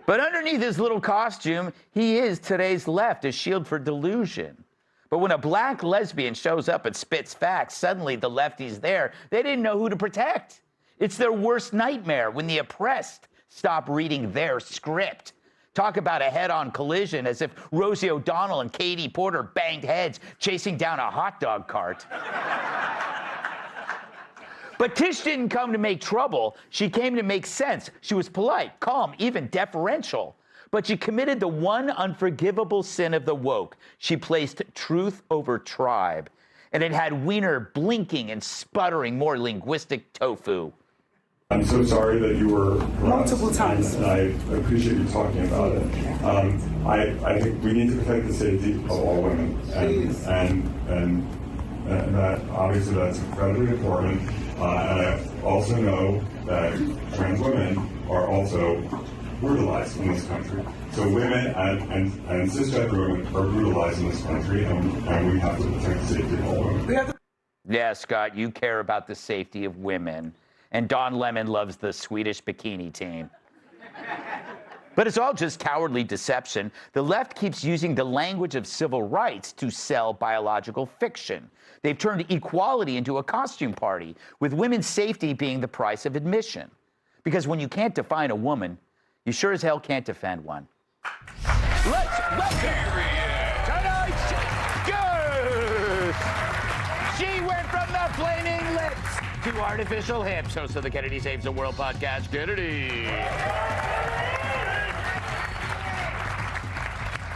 [SPEAKER 5] But underneath his little costume, he is today's left, a shield for delusion. But when a black lesbian shows up and spits facts, suddenly the lefties there, they didn't know who to protect. It's their worst nightmare when the oppressed stop reading their script. Talk about a head-on collision as if Rosie O'Donnell and Katie Porter banged heads chasing down a hot dog cart. But Tish didn't come to make trouble. She came to make sense. She was polite, calm, even deferential. But she committed the one unforgivable sin of the woke. She placed truth over tribe. And it had Wiener blinking and sputtering more linguistic tofu.
[SPEAKER 7] I'm so sorry that you were
[SPEAKER 6] Multiple times.
[SPEAKER 7] And I appreciate you talking about it. I think we need to protect the safety of all women, and that obviously that's incredibly important. And I also know that trans women are also brutalized in this country. So women and cisgender women are brutalized in this country, and we have to protect the safety of all women.
[SPEAKER 5] Yeah, Scott, you care about the safety of women. And Don Lemon loves the Swedish bikini team. But it's all just cowardly deception. The left keeps using the language of civil rights to sell biological fiction. They've turned equality into a costume party, with women's safety being the price of admission. Because when you can't define a woman, you sure as hell can't defend one. Let's welcome tonight's guest. She went from the flaming lips to artificial hips. Host of the Kennedy Saves the World podcast, Kennedy.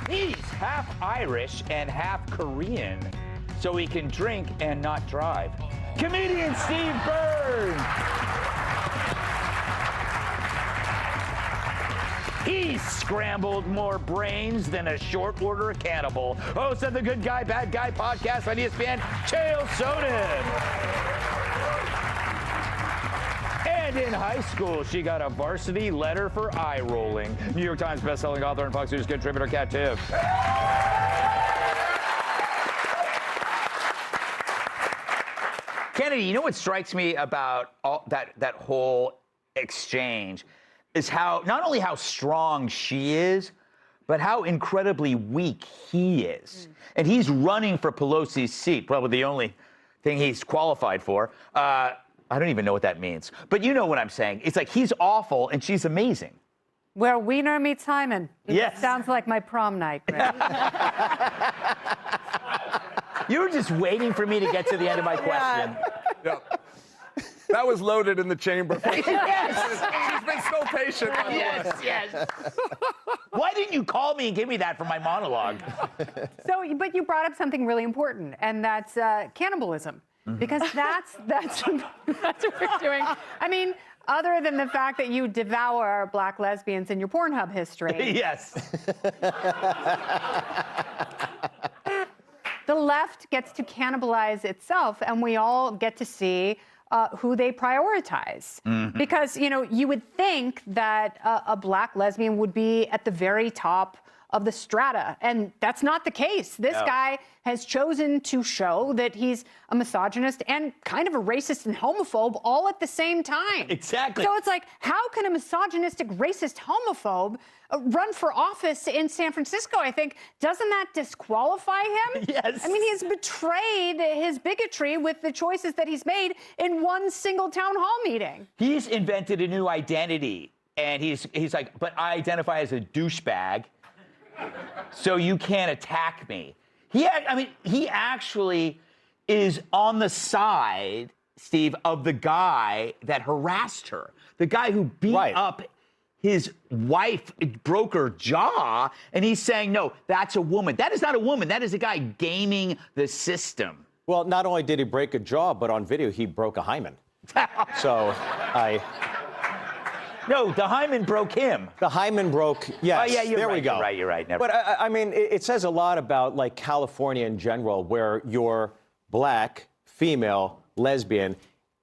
[SPEAKER 5] He's half Irish and half Korean, so he can drink and not drive. Comedian Steve Byrne. He's scrambled more brains than a short order cannibal. Host of the Good Guy, Bad Guy podcast on ESPN, Chael Sonnen. And in high school, she got a varsity letter for eye rolling. New York Times bestselling author and Fox News contributor, Kat Tiff. Kennedy, you know what strikes me about all that whole exchange is how, not only how strong she is, but how incredibly weak he is. And he's running for Pelosi's seat, probably the only thing he's qualified for. I don't even know what that means. But you know what I'm saying. It's like he's awful and she's amazing.
[SPEAKER 8] Where Wiener meets Hyman.
[SPEAKER 5] Yes.
[SPEAKER 8] Sounds like my prom night, Greg.
[SPEAKER 5] You were just waiting for me to get to the end of my question.
[SPEAKER 9] Yeah. That was loaded in the chamber.
[SPEAKER 5] Yes.
[SPEAKER 9] She's been so patient.
[SPEAKER 5] Yes. Why didn't you call me and give me that for my monologue?
[SPEAKER 8] But you brought up something really important, and that's cannibalism. Because that's what we're doing. I mean, other than the fact that you devour black lesbians in your Pornhub history.
[SPEAKER 5] Yes.
[SPEAKER 8] The left gets to cannibalize itself, and we all get to see who they prioritize. Because, you know, you would think that a black lesbian would be at the very top of the strata, and that's not the case. This guy has chosen to show that he's a misogynist and kind of a racist and homophobe all at the same time.
[SPEAKER 5] Exactly.
[SPEAKER 8] So it's like, how can a misogynistic, racist homophobe run for office in San Francisco? I think, doesn't that disqualify him?
[SPEAKER 5] Yes.
[SPEAKER 8] I mean, he's betrayed his bigotry with the choices that he's made in one single town hall meeting.
[SPEAKER 5] He's invented a new identity, and he's like, but I identify as a douchebag, so you can't attack me. He actually is on the side, Steve, of the guy that harassed her, the guy who beat up his wife, broke her jaw, and he's saying, no, that's a woman. That is not a woman. That is a guy gaming the system.
[SPEAKER 10] Well, not only did he break a jaw, but on video, he broke a hymen.
[SPEAKER 5] No, the hymen broke him.
[SPEAKER 10] The hymen broke, yes.
[SPEAKER 5] Oh, yeah,
[SPEAKER 10] there
[SPEAKER 5] right,
[SPEAKER 10] we go.
[SPEAKER 5] You're right. Never.
[SPEAKER 10] But I mean, it says a lot about, like, California in general, where you're black, female, lesbian,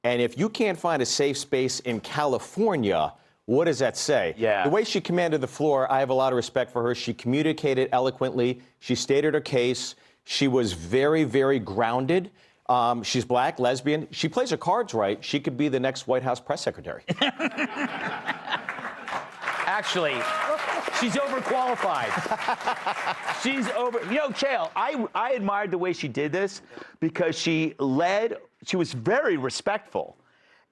[SPEAKER 10] and if you can't find a safe space in California, what does that say?
[SPEAKER 5] Yeah.
[SPEAKER 10] The way she commanded the floor, I have a lot of respect for her. She communicated eloquently. She stated her case. She was very, very grounded. She's black, lesbian. She plays her cards right. She could be the next White House press secretary.
[SPEAKER 5] Actually, she's overqualified. You know, Chael, I admired the way she did this because she was very respectful.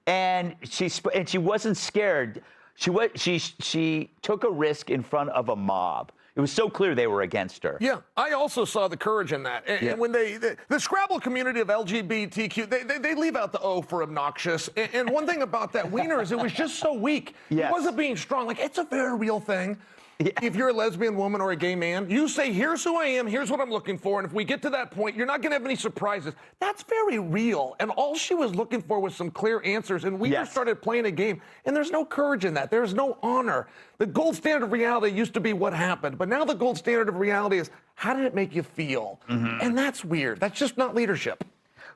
[SPEAKER 5] And she wasn't scared. She took a risk in front of a mob. It was so clear they were against her.
[SPEAKER 9] Yeah, I also saw the courage in that. And when the Scrabble community of LGBTQ, they leave out the O for obnoxious. And one thing about that wiener is it was just so weak.
[SPEAKER 5] Yes.
[SPEAKER 9] It wasn't being strong. Like, it's a very real thing. Yeah. If you're a lesbian woman or a gay man, you say, here's who I am, here's what I'm looking for, and if we get to that point, you're not going to have any surprises. That's very real. And all she was looking for was some clear answers, and we just started playing a game, and there's no courage in that. There's no honor. The gold standard of reality used to be what happened, but now the gold standard of reality is, how did it make you feel? And that's weird. That's just not leadership.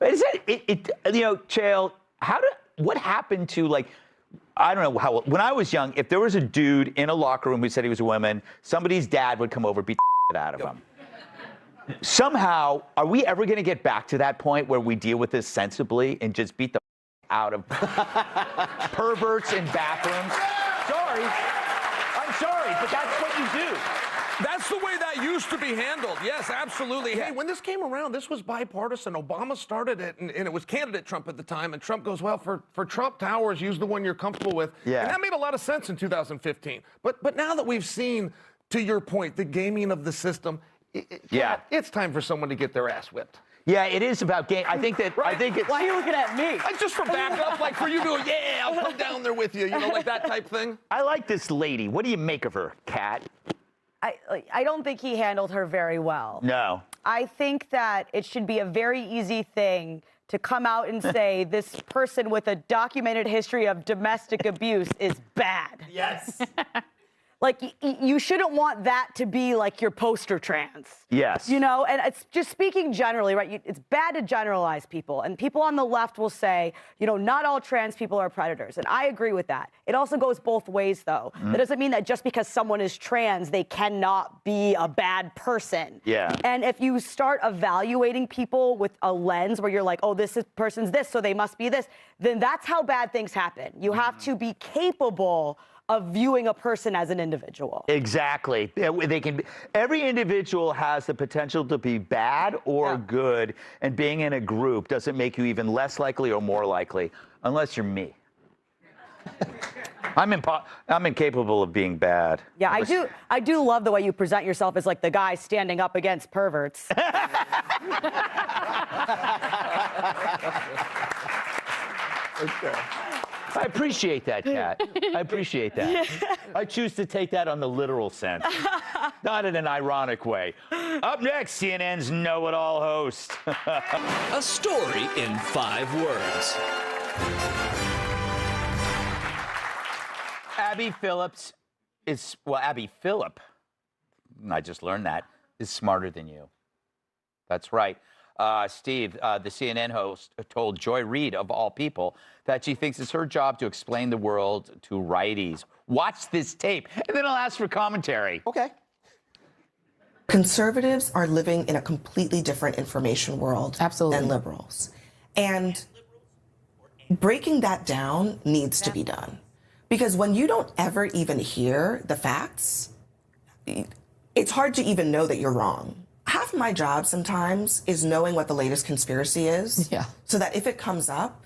[SPEAKER 5] Is it you know, Chael, what happened to, like, I don't know how, when I was young, if there was a dude in a locker room who said he was a woman, somebody's dad would come over and beat the shit out of him. Somehow, are we ever going to get back to that point where we deal with this sensibly and just beat the out of perverts in bathrooms? Sorry. I'm sorry, but that's what you do.
[SPEAKER 9] That's the way that used to be handled. Yes, absolutely. Hey, when this came around, this was bipartisan. Obama started it, and it was candidate Trump at the time. And Trump goes, well, for Trump Towers, use the one you're comfortable with.
[SPEAKER 5] Yeah.
[SPEAKER 9] And that made a lot of sense in 2015. But now that we've seen, to your point, the gaming of the system, it's time for someone to get their ass whipped.
[SPEAKER 5] Yeah, it is about game. I think that. I think it's.
[SPEAKER 4] Why are you looking at me?
[SPEAKER 9] Just for backup, like for you to go, yeah, I'll come down there with you, like that type thing.
[SPEAKER 5] I like this lady. What do you make of her, Kat?
[SPEAKER 11] I don't think he handled her very well.
[SPEAKER 5] No.
[SPEAKER 11] I think that it should be a very easy thing to come out and say this person with a documented history of domestic abuse is bad.
[SPEAKER 5] Yes.
[SPEAKER 11] Like, you shouldn't want that to be like your poster trans.
[SPEAKER 5] Yes.
[SPEAKER 11] And it's just speaking generally, right? It's bad to generalize people. And people on the left will say, not all trans people are predators. And I agree with that. It also goes both ways, though. That doesn't mean that just because someone is trans, they cannot be a bad person.
[SPEAKER 5] Yeah.
[SPEAKER 11] And if you start evaluating people with a lens where you're like, oh, person's this, so they must be this, then that's how bad things happen. You have to be capable of viewing a person as an individual.
[SPEAKER 5] Exactly. Every individual has the potential to be bad or good, and being in a group doesn't make you even less likely or more likely, unless you're me. I'm incapable of being bad.
[SPEAKER 11] Yeah, I do love the way you present yourself as like the guy standing up against perverts.
[SPEAKER 5] Okay. I appreciate that, Kat. I appreciate that. I choose to take that on the literal sense, not in an ironic way. Up next, CNN's Know-It-All host.
[SPEAKER 12] A story in 5 words.
[SPEAKER 5] Abby Phillip, I just learned that, is smarter than you. That's right. Steve, the CNN host, told Joy Reid, of all people, that she thinks it's her job to explain the world to righties. Watch this tape, and then I'll ask for commentary.
[SPEAKER 10] Okay.
[SPEAKER 13] Conservatives are living in a completely different information world than liberals. And breaking that down needs to be done. Because when you don't ever even hear the facts, it's hard to even know that you're wrong. Half of my job sometimes is knowing what the latest conspiracy is, so that if it comes up,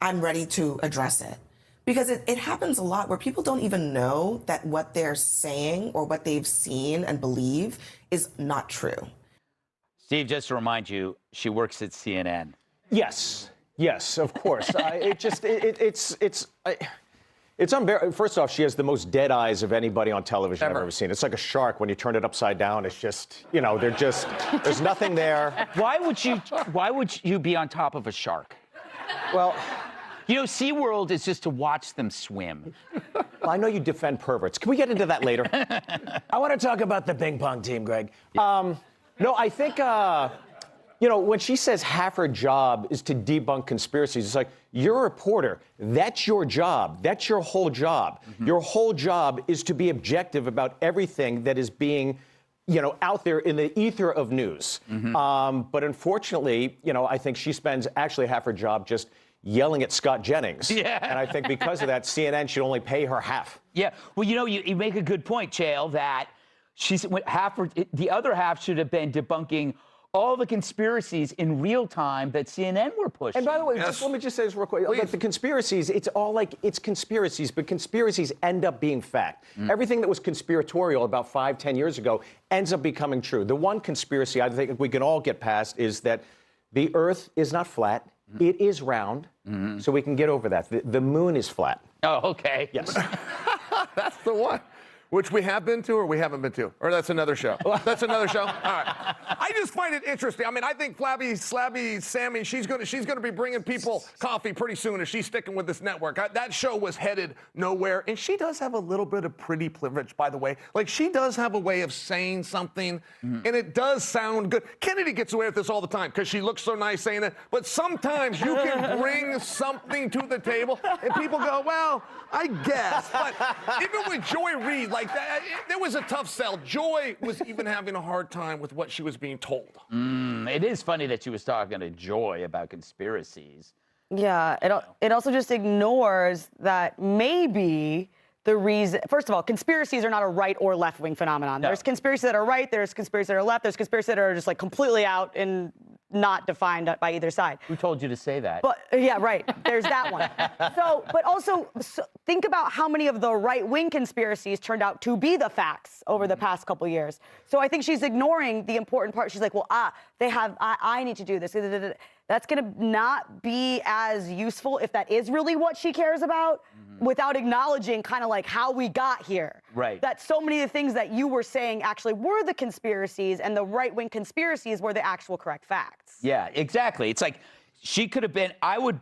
[SPEAKER 13] I'm ready to address it. Because it happens a lot where people don't even know that what they're saying or what they've seen and believe is not true.
[SPEAKER 5] Steve, just to remind you, she works at CNN.
[SPEAKER 10] Yes, of course. It's unbearable. First off, she has the most dead eyes of anybody on television I've ever seen. It's like a shark when you turn it upside down. It's just, there's nothing there.
[SPEAKER 5] Why would you be on top of a shark?
[SPEAKER 10] Well,
[SPEAKER 5] SeaWorld is just to watch them swim.
[SPEAKER 10] Well, I know you defend perverts. Can we get into that later? I want to talk about the ping pong team, Greg. No, I think, when she says half her job is to debunk conspiracies, it's like, you're a reporter. That's your job. That's your whole job. Mm-hmm. Your whole job is to be objective about everything that is being, out there in the ether of news. Mm-hmm. But unfortunately, I think she spends actually half her job just yelling at Scott Jennings. Yeah. And I think because of that, CNN should only pay her half.
[SPEAKER 5] Yeah. Well, you make a good point, Chael, that the other half should have been debunking all the conspiracies in real time that CNN were pushing.
[SPEAKER 10] And by the way, let me just say this real quick. Like the conspiracies, it's all like it's conspiracies, but conspiracies end up being fact. Everything that was conspiratorial about 5-10 years ago ends up becoming true. The one conspiracy I think we can all get past is that the Earth is not flat. It is round, so we can get over that. The moon is flat.
[SPEAKER 5] Oh, okay.
[SPEAKER 10] Yes.
[SPEAKER 9] That's the one. Which we have been to or we haven't been to? Or that's another show? That's another show? All right. I just find it interesting. I mean, I think Flabby, Slabby, Sammy, she's gonna be bringing people coffee pretty soon if she's sticking with this network. That show was headed nowhere. And she does have a little bit of pretty privilege, by the way. Like, she does have a way of saying something, and it does sound good. Kennedy gets away with this all the time because she looks so nice saying it. But sometimes you can bring something to the table, and people go, well, I guess. But even with Joy Reid, like that, there was a tough sell. Joy was even having a hard time with what she was being told.
[SPEAKER 5] It is funny that she was talking to Joy about conspiracies.
[SPEAKER 11] Yeah, it also just ignores that maybe the reason, first of all, conspiracies are not a right or left wing phenomenon.
[SPEAKER 5] No.
[SPEAKER 11] There's conspiracies that are right, there's conspiracies that are left, there's conspiracies that are just like completely out and not defined by either side.
[SPEAKER 5] Who told you to say that?
[SPEAKER 11] But yeah, right. There's that one. But also think about how many of the right-wing conspiracies turned out to be the facts over the past couple years. So I think she's ignoring the important part. She's like, well, I need to do this. That's going to not be as useful if that is really what she cares about, without acknowledging kind of like how we got here.
[SPEAKER 5] Right.
[SPEAKER 11] That so many of the things that you were saying actually were the conspiracies, and the right-wing conspiracies were the actual correct facts.
[SPEAKER 5] Yeah, exactly. It's like she could have been, I would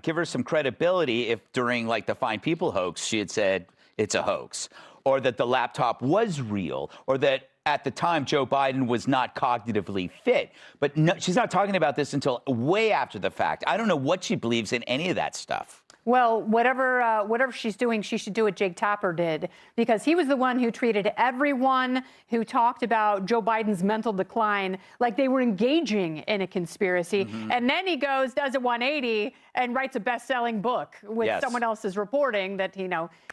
[SPEAKER 5] give her some credibility if during like the Fine People hoax, she had said it's a hoax, or that the laptop was real, or that at the time Joe Biden was not cognitively fit. But no, she's not talking about this until way after the fact. I don't know what she believes in any of that stuff.
[SPEAKER 8] Well, whatever she's doing, she should do what Jake Tapper did, because he was the one who treated everyone who talked about Joe Biden's mental decline like they were engaging in a conspiracy. And then he goes, does a 180 and writes a best-selling book with someone else's reporting that,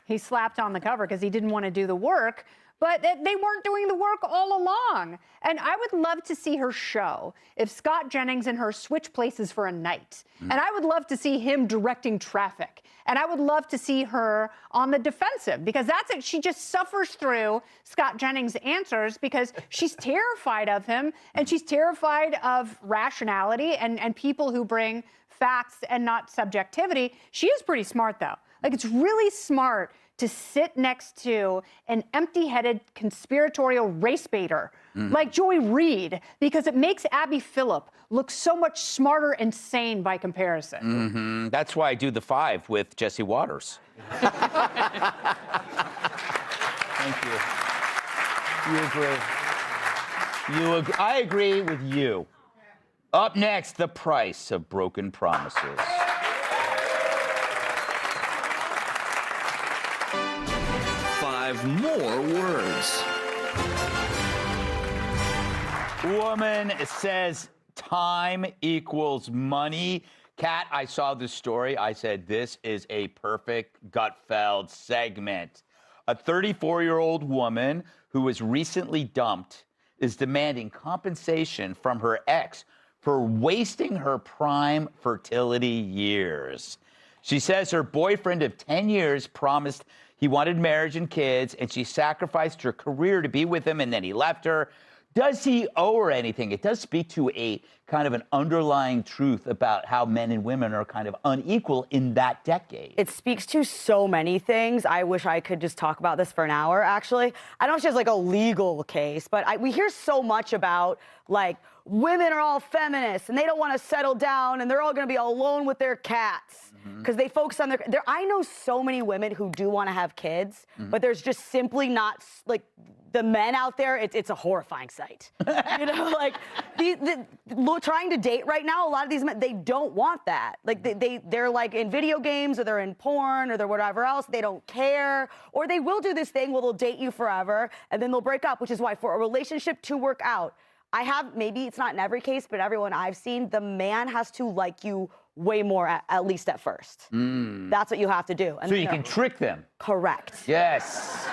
[SPEAKER 8] he slapped on the cover because he didn't want to do the work. But they weren't doing the work all along. And I would love to see her show if Scott Jennings and her switch places for a night. And I would love to see him directing traffic. And I would love to see her on the defensive, because that's it. She just suffers through Scott Jennings' answers because she's terrified of him, and she's terrified of rationality and people who bring facts and not subjectivity. She is pretty smart, though. Like, it's really smart to sit next to an empty-headed conspiratorial race baiter like Joy Reid, because it makes Abby Phillip look so much smarter and sane by comparison.
[SPEAKER 5] That's why I do the 5 with Jesse Waters. Thank you. You agree. I agree with you. Up next, the price of broken promises.
[SPEAKER 12] More words.
[SPEAKER 5] Woman says time equals money. Kat, I saw this story. I said, this is a perfect Gutfeld segment. A 34-year-old woman who was recently dumped is demanding compensation from her ex for wasting her prime fertility years. She says her boyfriend of 10 years promised he wanted marriage and kids, and she sacrificed her career to be with him, and then he left her. Does he owe her anything? It does speak to a kind of an underlying truth about how men and women are kind of unequal in that decade.
[SPEAKER 11] It speaks to so many things. I wish I could just talk about this for an hour, actually. I don't know if she has like a legal case, but we hear so much about like women are all feminists and they don't want to settle down and they're all going to be alone with their cats because they focus on their. I know so many women who do want to have kids, but there's just simply not like the men out there. It's a horrifying sight. Like trying to date right now. A lot of these men, they don't want that. Like they're like in video games or they're in porn or they're whatever else. They don't care, or they will do this thing where they'll date you forever and then they'll break up. Which is why for a relationship to work out, maybe it's not in every case, but everyone I've seen, the man has to like you way more, at least at first. That's what you have to do. And
[SPEAKER 5] so you can trick them.
[SPEAKER 11] Correct.
[SPEAKER 5] Yes.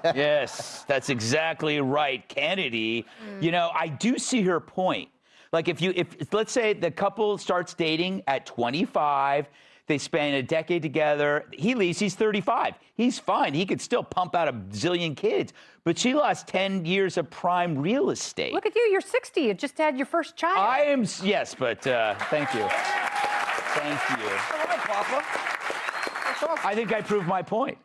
[SPEAKER 5] Yes, that's exactly right, Kennedy. I do see her point. Like if let's say the couple starts dating at 25, they spend a decade together. He leaves, he's 35. He's fine. He could still pump out a zillion kids. But she lost 10 years of prime real estate.
[SPEAKER 8] Look at you. You're 60. You just had your first child.
[SPEAKER 5] I am, yes, but thank you. Thank you. I think I proved my point.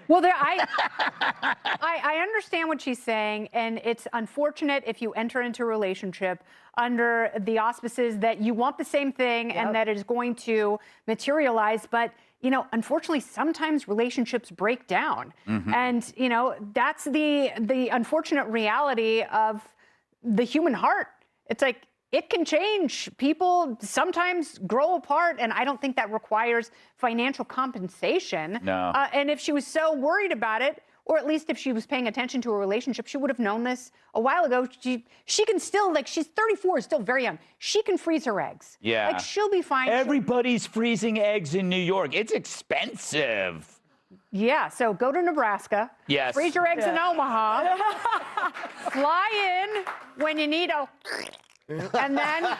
[SPEAKER 8] Well, I understand what she's saying, and it's unfortunate if you enter into a relationship under the auspices that you want the same thing and that it is going to materialize. But, unfortunately, sometimes relationships break down. And, that's the unfortunate reality of the human heart. It's like, it can change. People sometimes grow apart, and I don't think that requires financial compensation.
[SPEAKER 5] No.
[SPEAKER 8] And if she was so worried about it, or at least if she was paying attention to a relationship, she would have known this a while ago. She can still, she's 34, still very young. She can freeze her eggs.
[SPEAKER 5] Yeah.
[SPEAKER 8] She'll be fine.
[SPEAKER 5] Everybody's freezing eggs in New York. It's expensive.
[SPEAKER 8] Yeah, so go to Nebraska.
[SPEAKER 5] Yes.
[SPEAKER 8] Freeze your eggs in Omaha. Fly in when you need a... And then,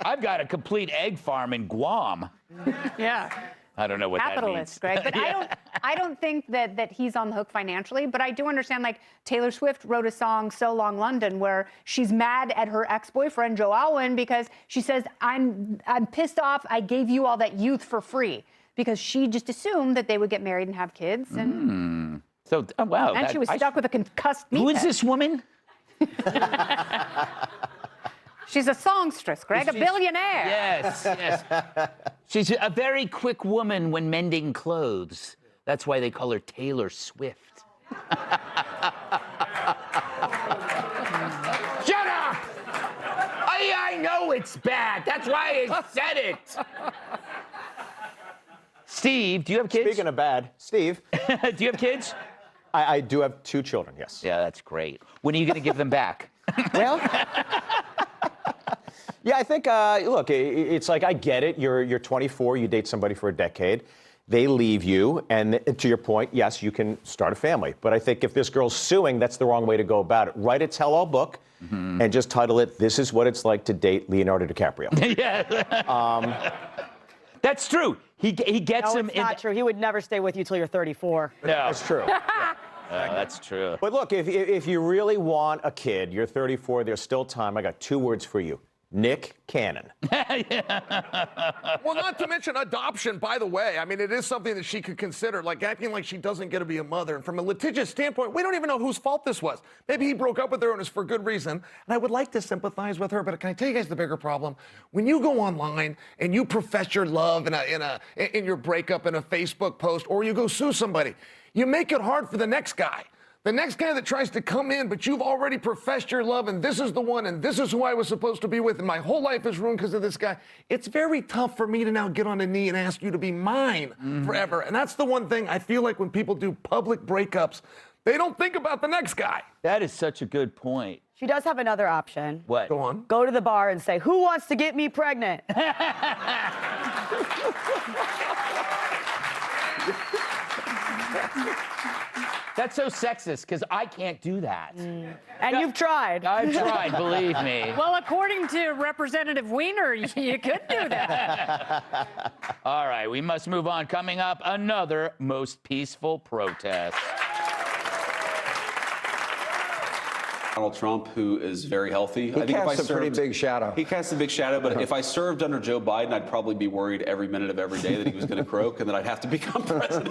[SPEAKER 5] I've got a complete egg farm in Guam.
[SPEAKER 8] Yeah.
[SPEAKER 5] I don't know what
[SPEAKER 8] Capitalist,
[SPEAKER 5] that means.
[SPEAKER 8] Greg. But I don't think that he's on the hook financially, but I do understand, like, Taylor Swift wrote a song, So Long London, where she's mad at her ex-boyfriend, Joe Alwyn, because she says, I'm pissed off I gave you all that youth for free, because she just assumed that they would get married and have kids. And
[SPEAKER 5] So, oh, wow.
[SPEAKER 8] and she was stuck with a concussed meathead.
[SPEAKER 5] Who is this woman?
[SPEAKER 8] She's a songstress, Greg, a billionaire.
[SPEAKER 5] Yes, yes. She's a very quick woman when mending clothes. That's why they call her Taylor Swift. Shut up! I know it's bad. That's why I said it. Steve, do you have kids?
[SPEAKER 10] Speaking of bad, Steve.
[SPEAKER 5] Do you have kids?
[SPEAKER 10] I do have 2 children, yes.
[SPEAKER 5] Yeah, that's great. When are you going to give them back?
[SPEAKER 10] Well, yeah, I think, look, it's like, I get it. You're 24, you date somebody for a decade. They leave you, and to your point, yes, you can start a family. But I think if this girl's suing, that's the wrong way to go about it. Write a tell-all book and just title it, This is What It's Like to Date Leonardo DiCaprio.
[SPEAKER 5] Yeah. That's true. He gets him
[SPEAKER 11] in. Not true. He would never stay with you till you're 34.
[SPEAKER 5] No.
[SPEAKER 10] That's true.
[SPEAKER 5] That's true.
[SPEAKER 10] But look, if you really want a kid, you're 34, there's still time. I got 2 words for you. Nick Cannon.
[SPEAKER 9] Well, not to mention adoption, by the way. I mean, it is something that she could consider, like acting like she doesn't get to be a mother. And from a litigious standpoint, we don't even know whose fault this was. Maybe he broke up with her and it's for good reason. And I would like to sympathize with her, but can I tell you guys the bigger problem? When you go online and you profess your love in your breakup in a Facebook post, or you go sue somebody, you make it hard for the next guy. The next guy that tries to come in, but you've already professed your love, and this is the one, and this is who I was supposed to be with, and my whole life is ruined because of this guy. It's very tough for me to now get on a knee and ask you to be mine forever. And that's the one thing I feel like when people do public breakups, they don't think about the next guy.
[SPEAKER 5] That is such a good point.
[SPEAKER 11] She does have another option.
[SPEAKER 5] What?
[SPEAKER 9] Go on.
[SPEAKER 11] Go to the bar and say, who wants to get me pregnant?
[SPEAKER 5] That's so sexist, because I can't do that.
[SPEAKER 11] And you've tried.
[SPEAKER 5] I've tried, believe me.
[SPEAKER 8] Well, according to Representative Weiner, you could do that.
[SPEAKER 5] All right, we must move on. Coming up, another most peaceful protest.
[SPEAKER 14] Donald Trump, who is very healthy.
[SPEAKER 15] He casts a pretty big shadow.
[SPEAKER 14] He casts a big shadow, but if I served under Joe Biden, I'd probably be worried every minute of every day that he was going to croak and that I'd have to become president.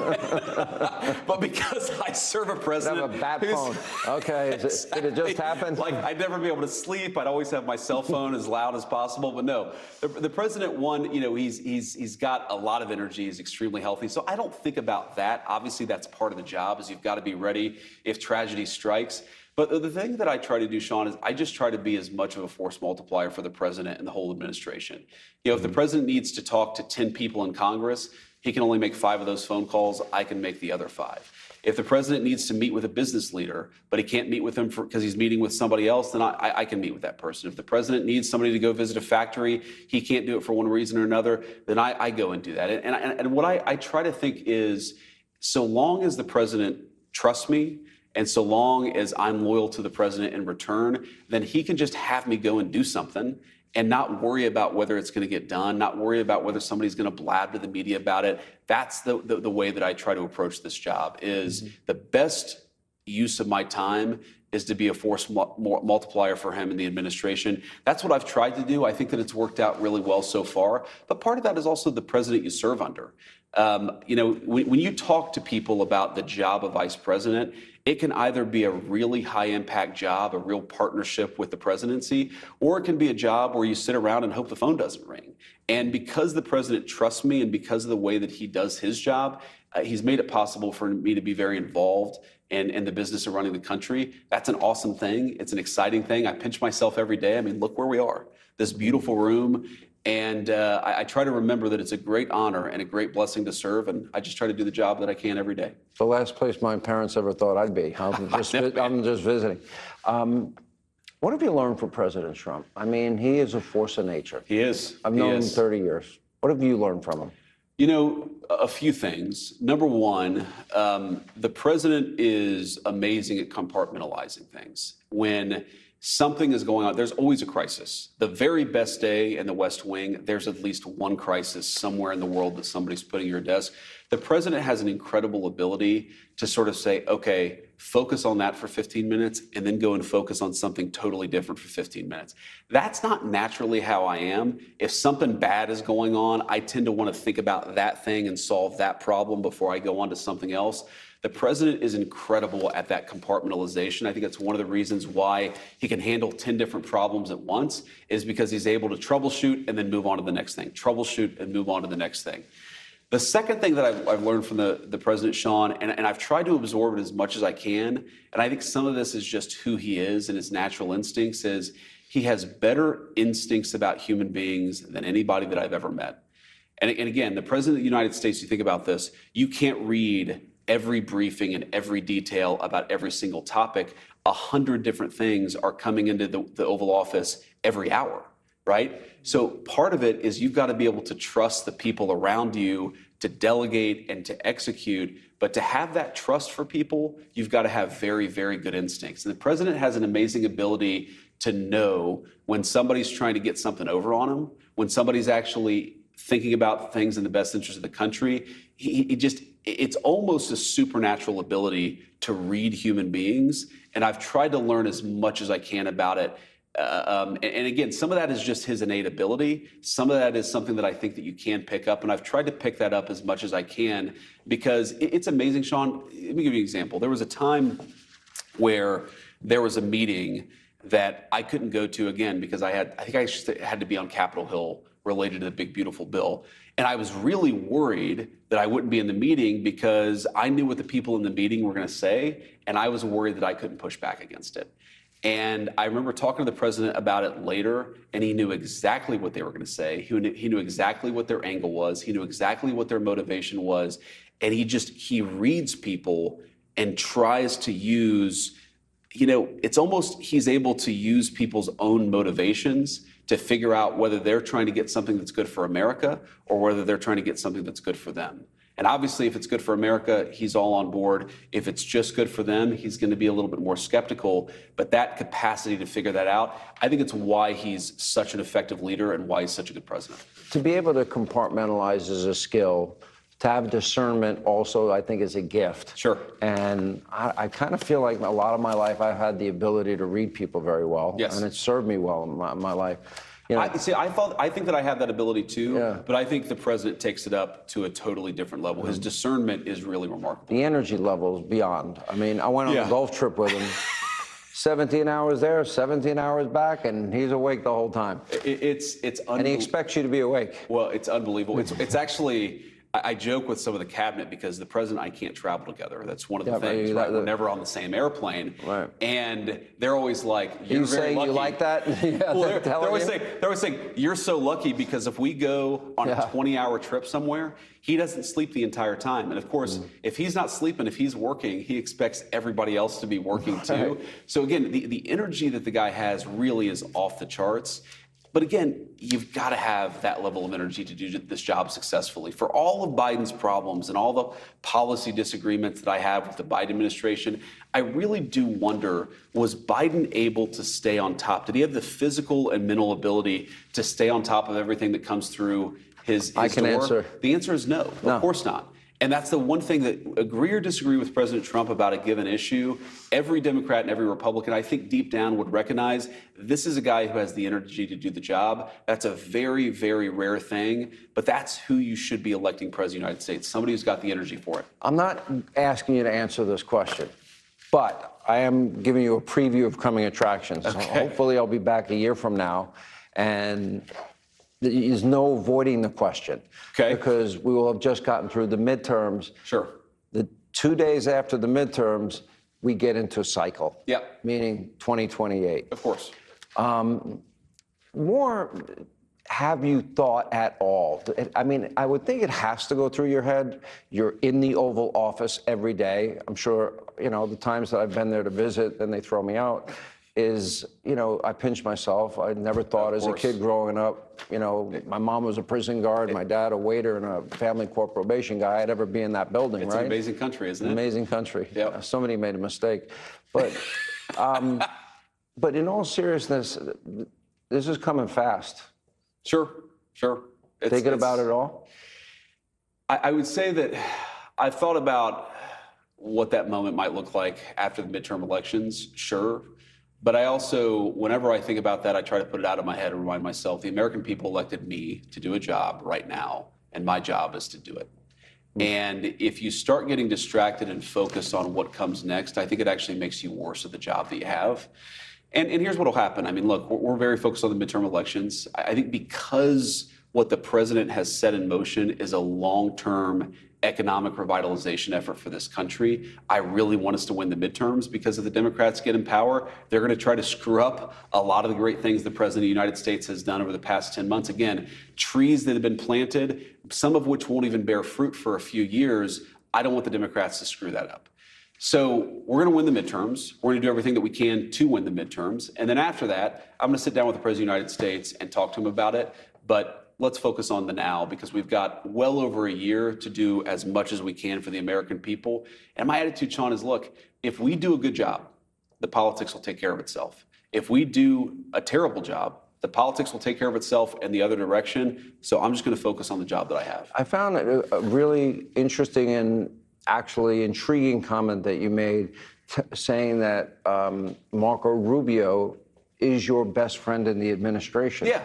[SPEAKER 14] But because I serve a president...
[SPEAKER 15] You have a bat phone. Okay,
[SPEAKER 14] exactly.
[SPEAKER 15] Did it just happen?
[SPEAKER 14] Like, I'd never be able to sleep. I'd always have my cell phone as loud as possible. But no, the president, one, he's got a lot of energy. He's extremely healthy. So I don't think about that. Obviously, that's part of the job, is you've got to be ready if tragedy strikes. But the thing that I try to do, Sean, is I just try to be as much of a force multiplier for the president and the whole administration. If the president needs to talk to 10 people in Congress, he can only make 5 of those phone calls. I can make the other 5. If the president needs to meet with a business leader, but he can't meet with them because he's meeting with somebody else, then I can meet with that person. If the president needs somebody to go visit a factory, he can't do it for one reason or another, then I go and do that. And what I try to think is, so long as the president trusts me, and so long as I'm loyal to the president in return, then he can just have me go and do something and not worry about whether it's going to get done, not worry about whether somebody's going to blab to the media about it. That's the way that I try to approach this job, is the best use of my time is to be a force multiplier for him in the administration. That's what I've tried to do. I think that it's worked out really well so far. But part of that is also the president you serve under. When you talk to people about the job of vice president, it can either be a really high-impact job, a real partnership with the presidency, or it can be a job where you sit around and hope the phone doesn't ring. And because the president trusts me and because of the way that he does his job, he's made it possible for me to be very involved in the business of running the country. That's an awesome thing. It's an exciting thing. I pinch myself every day. I mean, look where we are, this beautiful room. And I try to remember that it's a great honor and a great blessing to serve, and I just try to do the job that I can every day.
[SPEAKER 15] The last place my parents ever thought I'd be. I'm just visiting. What have you learned from President Trump? I mean, he is a force of nature.
[SPEAKER 14] He is.
[SPEAKER 15] I've known him 30 years. What have you learned from him?
[SPEAKER 14] You know, a few things. Number one, the president is amazing at compartmentalizing things. When something is going on, there's always a crisis. The very best day in the West Wing, there's at least one crisis somewhere in the world that somebody's putting your desk. The president has an incredible ability to sort of say, okay, focus on that for 15 minutes and then go and focus on something totally different for 15 minutes. That's not naturally how I am. If something bad is going on, I tend to want to think about that thing and solve that problem before I go on to something else. The president is incredible at that compartmentalization. I think that's one of the reasons why he can handle 10 different problems at once, is because he's able to troubleshoot and then move on to the next thing, troubleshoot and move on to the next thing. The second thing that I've learned from the president, Sean, and I've tried to absorb it as much as I can, and I think some of this is just who he is and his natural instincts, is he has better instincts about human beings than anybody that I've ever met. And again, the president of the United States, you think about this, you can't read every briefing and every detail about every single topic. 100 different things are coming into the Oval Office every hour, right? So part of it is you've got to be able to trust the people around you to delegate and to execute. But to have that trust for people, you've got to have very, very good instincts. And the president has an amazing ability to know when somebody's trying to get something over on him, when somebody's actually thinking about things in the best interest of the country. It's almost a supernatural ability to read human beings. And I've tried to learn as much as I can about it. And again, some of that is just his innate ability. Some of that is something that I think that you can pick up. And I've tried to pick that up as much as I can, because it's amazing, Sean. Let me give you an example. There was a time where there was a meeting that I couldn't go to again because I think I just had to be on Capitol Hill related to the big, beautiful bill. And I was really worried that I wouldn't be in the meeting because I knew what the people in the meeting were going to say, and I was worried that I couldn't push back against it. And I remember talking to the president about it later, and he knew exactly what they were going to say. He knew exactly what their angle was. He knew exactly what their motivation was. And he reads people and tries to use, it's almost he's able to use people's own motivations to figure out whether they're trying to get something that's good for America or whether they're trying to get something that's good for them. And obviously, if it's good for America, he's all on board. If it's just good for them, he's going to be a little bit more skeptical. But that capacity to figure that out, I think it's why he's such an effective leader and why he's such a good president.
[SPEAKER 15] To be able to compartmentalize is a skill. To have discernment also, I think, is a gift.
[SPEAKER 14] Sure.
[SPEAKER 15] And I kind of feel like a lot of my life I've had the ability to read people very well.
[SPEAKER 14] Yes.
[SPEAKER 15] And it's served me well in my life.
[SPEAKER 14] I think that I have that ability too, but I think the president takes it up to a totally different level. His discernment is really remarkable.
[SPEAKER 15] The energy level is beyond. I mean, I went on a golf trip with him. 17 hours there, 17 hours back, and he's awake the whole time.
[SPEAKER 14] It's unbelievable.
[SPEAKER 15] And he expects you to be awake.
[SPEAKER 14] Well, it's unbelievable. It's actually, I joke with some of the cabinet because the president and I can't travel together. That's one of the things, right? We're never on the same airplane.
[SPEAKER 15] Right.
[SPEAKER 14] And they're always like, you're
[SPEAKER 15] you
[SPEAKER 14] very
[SPEAKER 15] saying
[SPEAKER 14] lucky.
[SPEAKER 15] You like that? Yeah,
[SPEAKER 14] well, they're always saying, you're so lucky because if we go on a 20-hour trip somewhere, he doesn't sleep the entire time. And of course, if he's not sleeping, if he's working, he expects everybody else to be working too. So again, the energy that the guy has really is off the charts. But again, you've got to have that level of energy to do this job successfully. For all of Biden's problems and all the policy disagreements that I have with the Biden administration, I really do wonder, was Biden able to stay on top? Did he have the physical and mental ability to stay on top of everything that comes through his door?
[SPEAKER 15] Answer.
[SPEAKER 14] The answer is no, of course not. And that's the one thing that, agree or disagree with President Trump about a given issue, every Democrat and every Republican, I think deep down would recognize this is a guy who has the energy to do the job. That's a very, very rare thing, but that's who you should be electing President of the United States, somebody who's got the energy for it.
[SPEAKER 15] I'm not asking you to answer this question, but I am giving you a preview of coming attractions. Okay. So hopefully I'll be back a year from now, and there's no avoiding the question.
[SPEAKER 14] Okay.
[SPEAKER 15] Because we will have just gotten through the midterms.
[SPEAKER 14] Sure.
[SPEAKER 15] The 2 days after the midterms, we get into a cycle.
[SPEAKER 14] Yeah.
[SPEAKER 15] Meaning 2028.
[SPEAKER 14] Of course.
[SPEAKER 15] Have you thought at all? I mean, I would think it has to go through your head. You're in the Oval Office every day. I'm sure, the times that I've been there to visit, then they throw me out. is, I pinch myself. I never thought as a kid growing up, my mom was a prison guard, my dad a waiter and a family court probation guy. I'd ever be in that building,
[SPEAKER 14] It's
[SPEAKER 15] right?
[SPEAKER 14] an amazing country, isn't it?
[SPEAKER 15] Amazing country.
[SPEAKER 14] Yep.
[SPEAKER 15] Somebody made a mistake. But, but in all seriousness, this is coming fast.
[SPEAKER 14] Sure.
[SPEAKER 15] Thinking about it all?
[SPEAKER 14] I would say that I've thought about what that moment might look like after the midterm elections, sure. But I also, whenever I think about that, I try to put it out of my head and remind myself the American people elected me to do a job right now, and my job is to do it. And if you start getting distracted and focused on what comes next, I think it actually makes you worse at the job that you have. And here's what will happen. I mean, look, we're very focused on the midterm elections. I think because what the president has set in motion is a long-term economic revitalization effort for this country. I really want us to win the midterms because if the Democrats get in power, they're going to try to screw up a lot of the great things the president of the United States has done over the past 10 months. Again, trees that have been planted, some of which won't even bear fruit for a few years. I don't want the Democrats to screw that up. So we're going to win the midterms. We're going to do everything that we can to win the midterms. And then after that, I'm going to sit down with the president of the United States and talk to him about it. But let's focus on the now because we've got well over a year to do as much as we can for the American people. And my attitude, Sean, is look, if we do a good job, the politics will take care of itself. If we do a terrible job, the politics will take care of itself in the other direction. So I'm just going to focus on the job that I have.
[SPEAKER 15] I found it a really interesting and actually intriguing comment that you made saying that Marco Rubio is your best friend in the administration.
[SPEAKER 14] Yeah.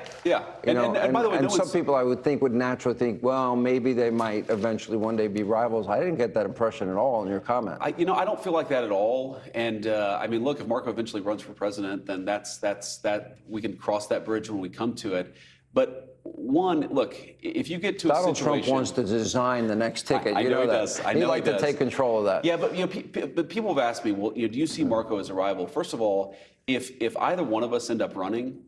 [SPEAKER 14] And by the way,
[SPEAKER 15] and some people I would think would naturally think, well, maybe they might eventually one day be rivals. I didn't get that impression at all in your comment.
[SPEAKER 14] I don't feel like that at all. And I mean, look, if Marco eventually runs for president, then that's we can cross that bridge when we come to it. But one, look, if you get to
[SPEAKER 15] Donald
[SPEAKER 14] a situation,
[SPEAKER 15] Trump wants to design the next ticket.
[SPEAKER 14] I know he
[SPEAKER 15] that.
[SPEAKER 14] does. I know
[SPEAKER 15] He'd like
[SPEAKER 14] he
[SPEAKER 15] to
[SPEAKER 14] does.
[SPEAKER 15] take control of that.
[SPEAKER 14] Yeah, but but people have asked me, well, do you see Marco as a rival? First of all, if either one of us end up running,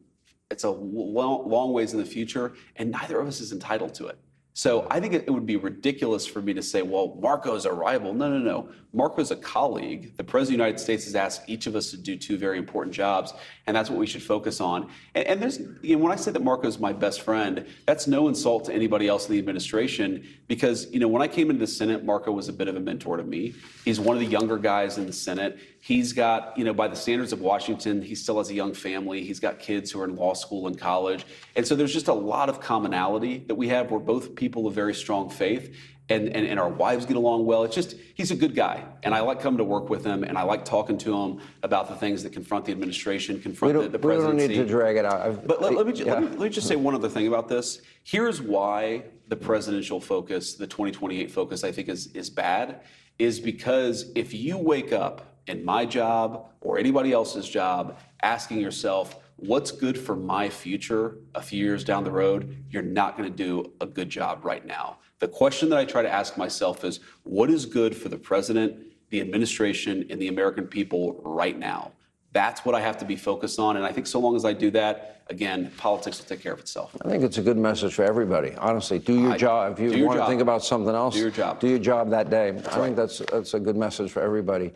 [SPEAKER 14] it's a long ways in the future, and neither of us is entitled to it. So I think it would be ridiculous for me to say, well, Marco's a rival. No. Marco's a colleague. The President of the United States has asked each of us to do two very important jobs, and that's what we should focus on. And there's, when I say that Marco's my best friend, that's no insult to anybody else in the administration because, when I came into the Senate, Marco was a bit of a mentor to me. He's one of the younger guys in the Senate. He's got, by the standards of Washington, he still has a young family. He's got kids who are in law school and college. And so there's just a lot of commonality that we have. We're both people of very strong faith. And our wives get along well. It's just, he's a good guy. And I like coming to work with him, and I like talking to him about the things that confront the administration, confront the presidency.
[SPEAKER 15] We don't need to drag it out.
[SPEAKER 14] But let me just say one other thing about this. Here's why the presidential focus, the 2028 focus, I think is bad, is because if you wake up in my job or anybody else's job asking yourself, what's good for my future a few years down the road, you're not going to do a good job right now. The question that I try to ask myself is, what is good for the president, the administration, and the American people right now? That's what I have to be focused on. And I think so long as I do that, again, politics will take care of itself.
[SPEAKER 15] I think it's a good message for everybody. Honestly, do your job. If you want to think about something else,
[SPEAKER 14] do your job.
[SPEAKER 15] Do your job that day. I think that's a good message for everybody.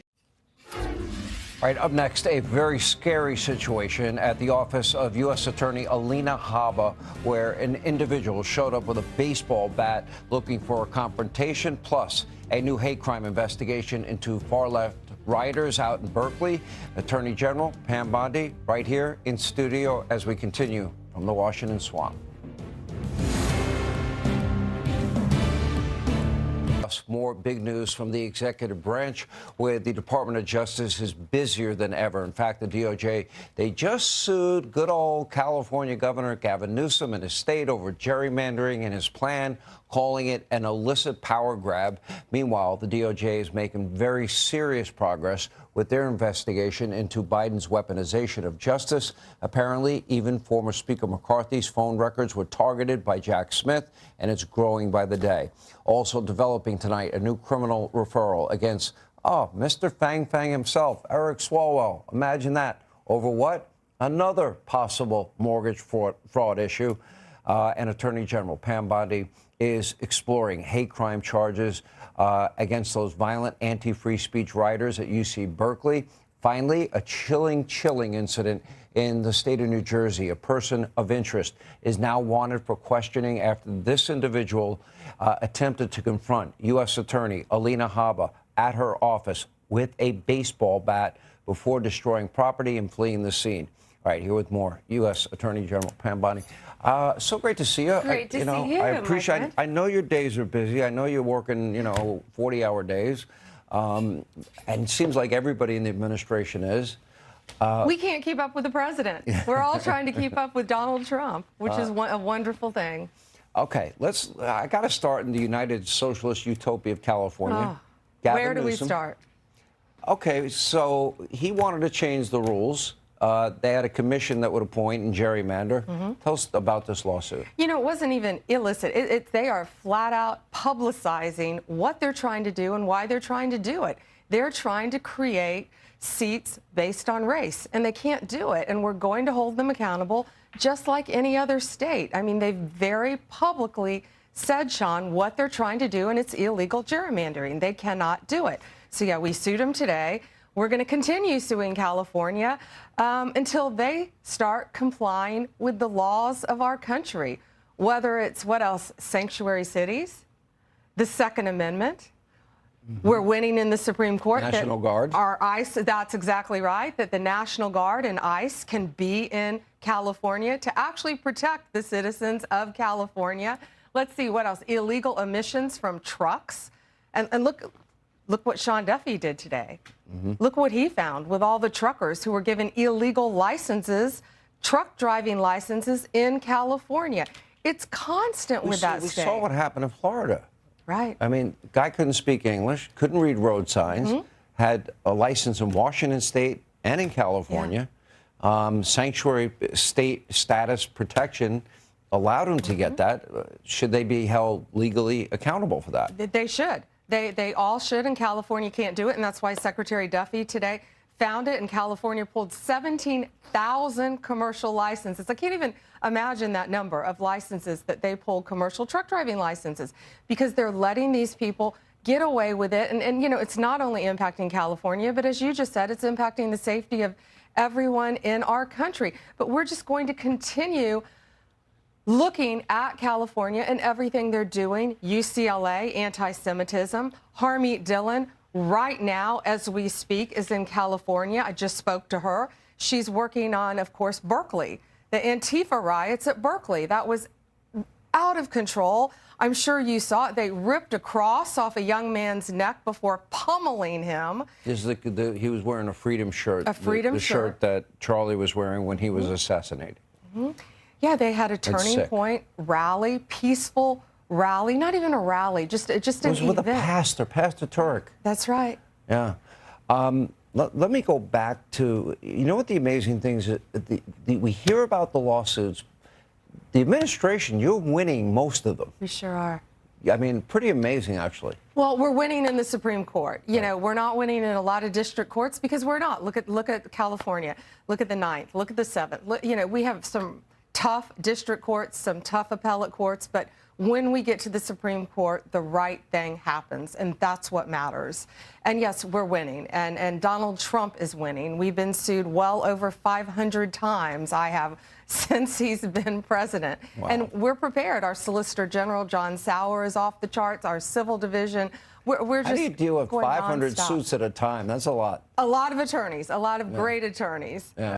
[SPEAKER 15] All right, up next, a very scary situation at the office of U.S. Attorney Alina Habba, where an individual showed up with a baseball bat looking for a confrontation, plus a new hate crime investigation into far-left rioters out in Berkeley. Attorney General Pam Bondi right here in studio as we continue from the Washington Swamp. More big news from the executive branch, where the Department of Justice is busier than ever. In fact, the DOJ, they just sued good old California Governor Gavin Newsom and his state over gerrymandering and his plan, calling it an illicit power grab. Meanwhile, the DOJ is making very serious progress with their investigation into Biden's weaponization of justice. Apparently, even former Speaker McCarthy's phone records were targeted by Jack Smith, and it's growing by the day. Also developing tonight, a new criminal referral against, Mr. Fang Fang himself, Eric Swalwell. Imagine that. Over what? Another possible mortgage fraud issue. And Attorney General Pam Bondi is exploring hate crime charges against those violent anti-free speech rioters at UC Berkeley. Finally, a chilling incident in the state of New Jersey. A person of interest is now wanted for questioning after this individual attempted to confront U.S. Attorney Alina Habba at her office with a baseball bat before destroying property and fleeing the scene. All right, here with more, U.S. Attorney General Pam Bondi. So great to see you.
[SPEAKER 16] Great to see you,
[SPEAKER 15] I
[SPEAKER 16] my
[SPEAKER 15] appreciate.
[SPEAKER 16] friend.
[SPEAKER 15] I know your days are busy. I know you're working, 40-hour days, and it seems like everybody in the administration is.
[SPEAKER 16] We can't keep up with the president. We're all trying to keep up with Donald Trump, which is a wonderful thing.
[SPEAKER 15] Okay, I got to start in the United Socialist Utopia of California. Gavin
[SPEAKER 16] Where do we
[SPEAKER 15] Newsom.
[SPEAKER 16] start?
[SPEAKER 15] Okay, so he wanted to change the rules. They had a commission that would appoint and gerrymander. Tell us about this lawsuit.
[SPEAKER 16] You know, it wasn't even illicit. They are flat out publicizing what they're trying to do and why they're trying to do it. They're trying to create seats based on race, and they can't do it. And we're going to hold them accountable just like any other state. I mean, they've very publicly said, Sean, what they're trying to do, and it's illegal gerrymandering. They cannot do it. So, yeah, we sued them today. We're going to continue suing California until they start complying with the laws of our country, whether it's, what else, sanctuary cities, the Second Amendment. We're winning in the Supreme Court.
[SPEAKER 15] National Guard.
[SPEAKER 16] Our ICE, that's exactly right, that the National Guard and ICE can be in California to actually protect the citizens of California. Let's see, what else? Illegal emissions from trucks. And look what Sean Duffy did today. Look what he found with all the truckers who were given illegal licenses, truck driving licenses in California. It's constant with that
[SPEAKER 15] We
[SPEAKER 16] state.
[SPEAKER 15] saw what happened in Florida.
[SPEAKER 16] Right.
[SPEAKER 15] I mean, guy couldn't speak English, couldn't read road signs, had a license in Washington State and in California. Sanctuary state status protection allowed him to get that. Should they be held legally accountable for that?
[SPEAKER 16] They should. They all should, and California can't do it, and that's why Secretary Duffy today found it, and California pulled 17,000 commercial licenses. I can't even imagine that number of licenses that they pulled, commercial truck driving licenses, because they're letting these people get away with it. And you know, it's not only impacting California, but as you just said, it's impacting the safety of everyone in our country. But we're just going to continue looking at California and everything they're doing. UCLA, anti-Semitism. Harmeet Dillon, right now, as we speak, is in California. I just spoke to her. She's working on, of course, Berkeley. The Antifa riots at Berkeley. That was out of control. I'm sure you saw it. They ripped a cross off a young man's neck before pummeling him.
[SPEAKER 15] He was wearing a freedom shirt.
[SPEAKER 16] A freedom
[SPEAKER 15] the shirt that Charlie was wearing when he was assassinated.
[SPEAKER 16] Yeah, they had a turning point rally, peaceful rally, not even a rally, just an event.
[SPEAKER 15] It was with a pastor, Pastor Turk.
[SPEAKER 16] That's right.
[SPEAKER 15] Yeah. Let me go back to, you know what the amazing thing is? We hear about the lawsuits. The administration, you're winning most of them.
[SPEAKER 16] We sure are.
[SPEAKER 15] I mean, pretty amazing, actually.
[SPEAKER 16] Well, we're winning in the Supreme Court. You know, we're not winning in a lot of district courts because we're not. Look at California. Look at the 9th. Look at the 7th. You know, we have some tough district courts, some tough appellate courts, but when we get to the Supreme Court, the right thing happens, and that's what matters. And yes, we're winning, and Donald Trump is winning. We've been sued well over 500 times, I have, since he's been president.
[SPEAKER 15] Wow.
[SPEAKER 16] And we're prepared. Our Solicitor General, John Sauer, is off the charts, our civil division. We're just
[SPEAKER 15] How do you deal with
[SPEAKER 16] going
[SPEAKER 15] 500
[SPEAKER 16] nonstop.
[SPEAKER 15] suits at a time? That's a lot.
[SPEAKER 16] A lot of attorneys, a lot of great attorneys.
[SPEAKER 15] Yeah.